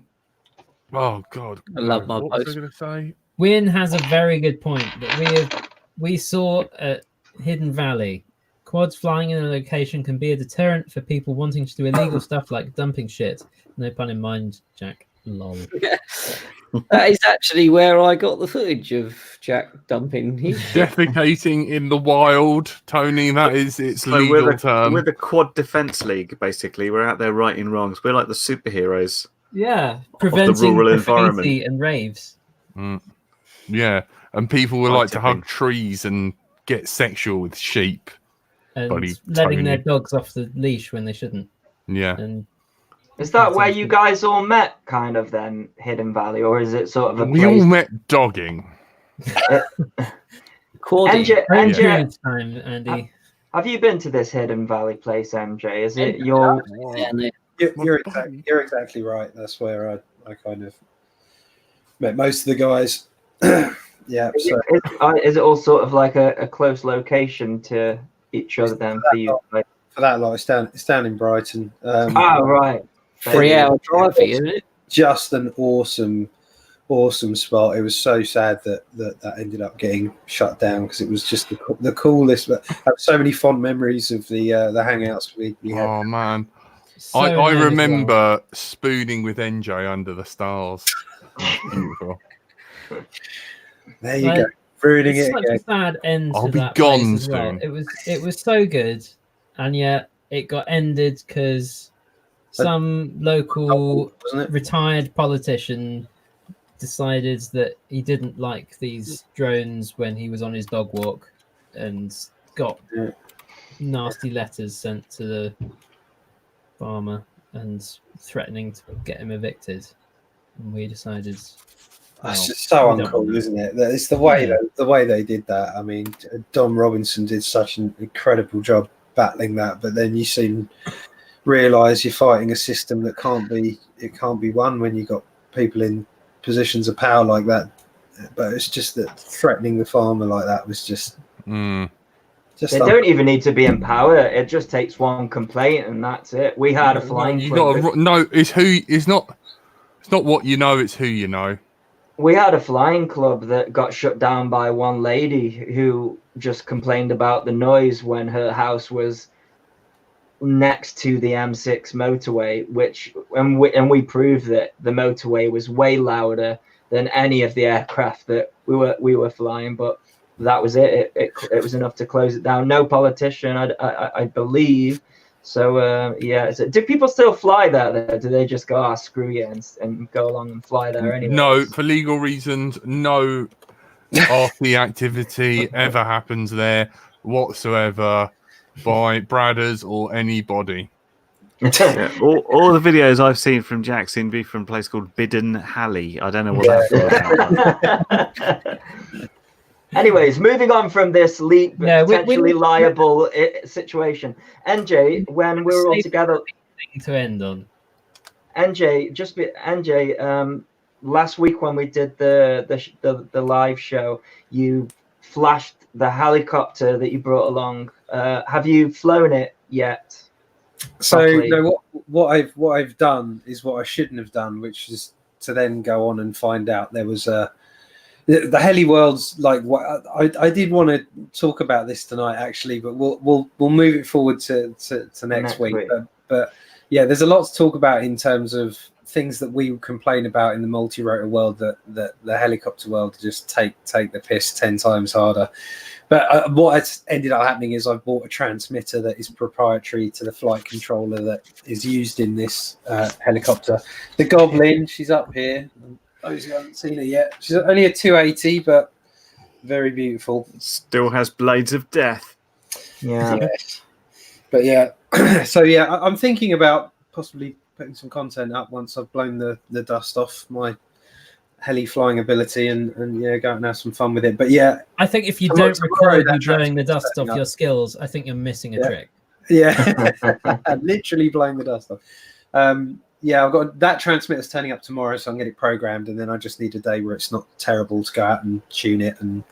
God. I love my post. What was I going to say? Win has a very good point that we saw at Hidden Valley. Quads flying in a location can be a deterrent for people wanting to do illegal stuff like dumping shit. No pun in mind, Jack. Lol. That is actually where I got the footage of Jack dumping his defecating in the wild, Tony. That is its so legal term. We're the Quad Defense League, basically. We're out there righting wrongs. We're like the superheroes. Yeah, preventing graffiti and raves. Yeah, and people would like to hug trees and get sexual with sheep. And letting their dogs off the leash when they shouldn't. Yeah. And is that where you guys all met, kind of, then, Hidden Valley? Or is it sort of a We all met dogging. MJ, time, Andy. Have you been to this Hidden Valley place, MJ? Is it your... You're exactly right. That's where I kind of met most of the guys. Yeah. Is it all sort of like a close location to each other then for you? For that lot, it's down in Brighton. Right. 3-hour drive for you, isn't it? Just an awesome spot. It was so sad that ended up getting shut down because it was just the coolest. But I have so many fond memories of the hangouts we had. Oh man, So I nice, remember spooning with NJ under the stars. Beautiful. There you go, ruining it's it such again. a sad end I'll to be that gone place as well. soon. It was so good, and yet it got ended because some local Wasn't it? retired politician decided that he didn't like these drones when he was on his dog walk, and got nasty letters sent to the farmer and threatening to get him evicted. And we decided. That's just so uncool, isn't it? It's the way the way they did that. I mean, Don Robinson did such an incredible job battling that, but then you soon realise you're fighting a system that can't be won when you've got people in positions of power like that. But it's just that threatening the farmer like that was just. They don't even need to be in power. It just takes one complaint and that's it. We had a flying club. It's not what you know, it's who you know. We had a flying club that got shut down by one lady who just complained about the noise when her house was next to the M6 motorway, and we proved that the motorway was way louder than any of the aircraft that we were flying. But that was it. It was enough to close it down. No politician, I believe. So do people still fly there? Do they just go, screw you, and go along and fly there anyway? No, for legal reasons, no RT activity ever happens there whatsoever by Bradders or anybody. All the videos I've seen from Jack seem to be from a place called Bidden Halley. I don't know what that's. Anyways, moving on from this potentially liable situation. NJ, when we were all together, to end on. NJ, last week when we did the live show, you flashed the helicopter that you brought along. Have you flown it yet? So no, what I've done is what I shouldn't have done, which is to then go on and find out there was the heli world's like what I did want to talk about this tonight actually, but we'll move it forward to next week. But yeah, there's a lot to talk about in terms of things that we complain about in the multi-rotor world that the helicopter world just take the piss 10 times harder. But what has ended up happening is I've bought a transmitter that is proprietary to the flight controller that is used in this helicopter. The Goblin, she's up here. Those who haven't seen her yet, she's only a 280, but very beautiful. Still has blades of death. Yeah. But yeah, so yeah, I'm thinking about possibly putting some content up once I've blown the dust off my heli flying ability and go out and have some fun with it. But yeah, I think if you don't record you blowing the dust off your skills, I think you're missing a trick. Yeah, literally blowing the dust off. I've got that transmitter's turning up tomorrow, so I'm getting it programmed, and then I just need a day where it's not terrible to go out and tune it and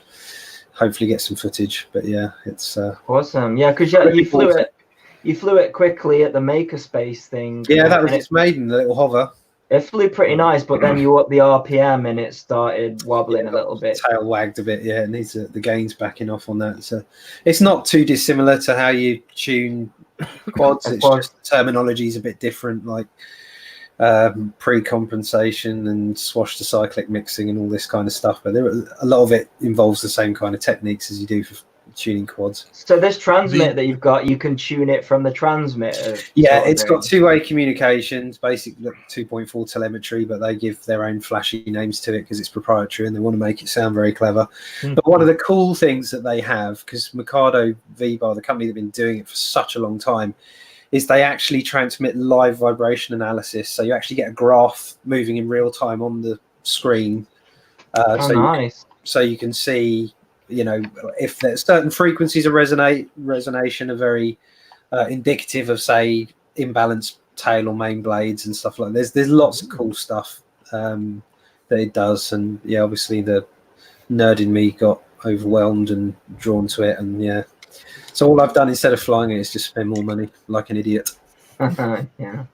hopefully get some footage. But yeah, it's awesome. Yeah, because you flew it quickly at the makerspace thing. Yeah, that was its maiden, the little hover. It flew pretty nice, but then you up the RPM and it started wobbling a little bit. Tail wagged a bit, yeah. It needs the gains backing off on that. So it's not too dissimilar to how you tune quads. It's just the terminology is a bit different, like pre-compensation and swash to cyclic mixing and all this kind of stuff. But a lot of it involves the same kind of techniques as you do for tuning quads. So this transmitter that you've got, you can tune it from the transmitter. Yeah, it's got two-way communications, basically 2.4 telemetry, but they give their own flashy names to it because it's proprietary and they want to make it sound very clever. But one of the cool things that they have, because Mikado V-Bar, the company that's been doing it for such a long time, is they actually transmit live vibration analysis. So you actually get a graph moving in real time on the screen. Nice. So you can see, if there's certain frequencies of resonation are very indicative of, say, imbalanced tail or main blades and stuff like that. There's lots of cool stuff that it does. And yeah, obviously the nerd in me got overwhelmed and drawn to it, and yeah. So all I've done instead of flying it is just spend more money like an idiot. Yeah.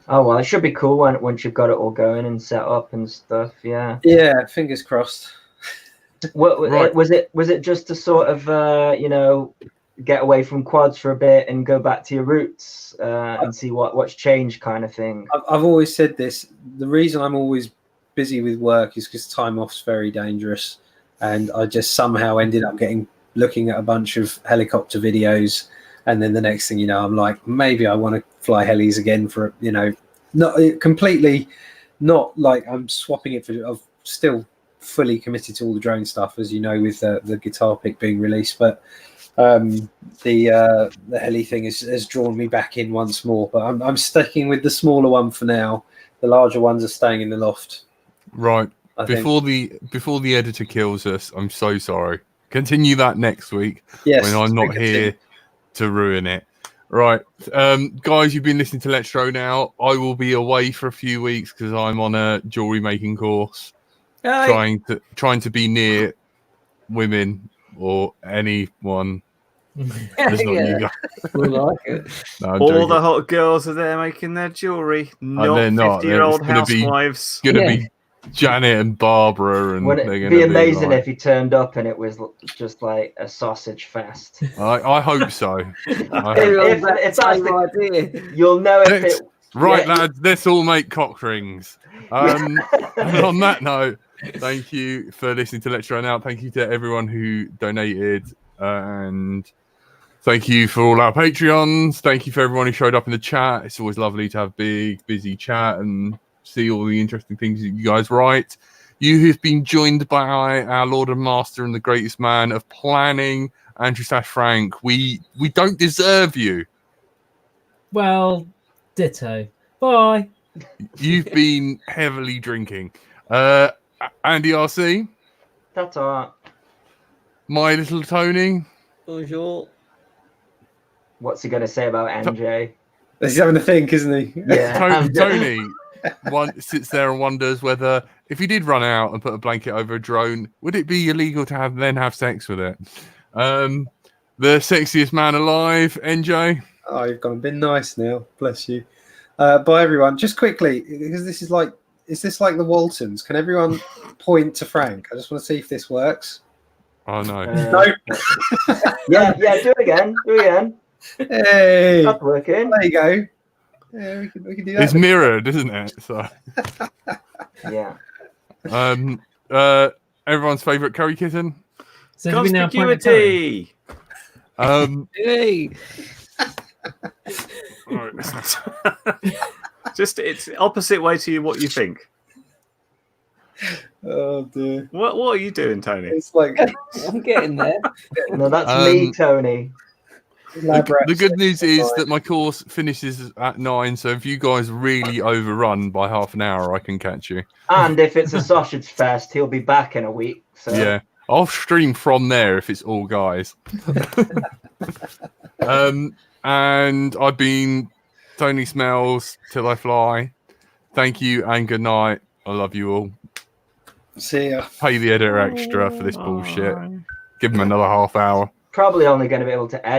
Oh well, it should be cool once you've got it all going and set up and stuff. Yeah. Yeah, fingers crossed. What was it just to sort of get away from quads for a bit and go back to your roots and see what's changed, kind of thing? I've always said this. The reason I'm always busy with work is because time off's very dangerous, and I just somehow ended up looking at a bunch of helicopter videos, and then the next thing you know, I'm like, maybe I want to fly helis again for not completely, not like I'm swapping it for. I've still fully committed to all the drone stuff, as you know, with the guitar pick being released, but the heli thing has drawn me back in once more. But I'm sticking with the smaller one for now. The larger ones are staying in the loft. Right. I Before the editor kills us, I'm so sorry. Continue that next week when I'm not here to ruin it. Right. Guys, you've been listening to Let's Throw now. I will be away for a few weeks because I'm on a jewelry making course. Trying to be near women or anyone. Just not you guys. We like it. No, I'm All joking. the hot girls are there making their jewelry, they're not not. 50-year-old It's gonna be- housewives. Gonna be Janet and Barbara, and Wouldn't they're it gonna be amazing like, if he turned up and it was just like a sausage fest? I hope so. If that's the idea, you'll know if it. Right, Yeah. lads, let's all make cock rings. And on that note, thank you for listening to Let's Try Now. Thank you to everyone who donated, and thank you for all our Patreons. Thank you for everyone who showed up in the chat. It's always lovely to have big, busy chat and see all the interesting things that you guys write. You have been joined by our Lord and Master and the greatest man of planning, Andrew Frank. We don't deserve you. Well, ditto. Bye. You've been heavily drinking. Andy RC. That's all right. My little Tony. Bonjour. What's he going to say about NJ? He's having a think, isn't he? Yeah. Tony sits there and wonders whether, if he did run out and put a blanket over a drone, would it be illegal to have sex with it? The sexiest man alive, NJ. Oh, you've gone a bit nice now. Bless you. Bye, everyone. Just quickly, because is this like the Waltons? Can everyone point to Frank? I just want to see if this works. Oh, no. No. yeah, do it again. Hey. That's working. There you go. Yeah, we can do that. It's mirrored, isn't it? So. Yeah. Everyone's favourite curry kitten. So do we now point at Conspicuity. Hey. Just it's opposite way to what you think. Oh dear. What are you doing, Tony? It's like I'm getting there. No, that's me, Tony. The good news is that my course finishes at 9, so if you guys really overrun by half an hour, I can catch you. And if it's a sausage fest, he'll be back in a week. So. Yeah, I'll stream from there if it's all guys. And I've been Tony Smells till I fly. Thank you and good night. I love you all. See ya. Pay the editor extra for this bullshit. Give him another half hour. Probably only going to be able to edit.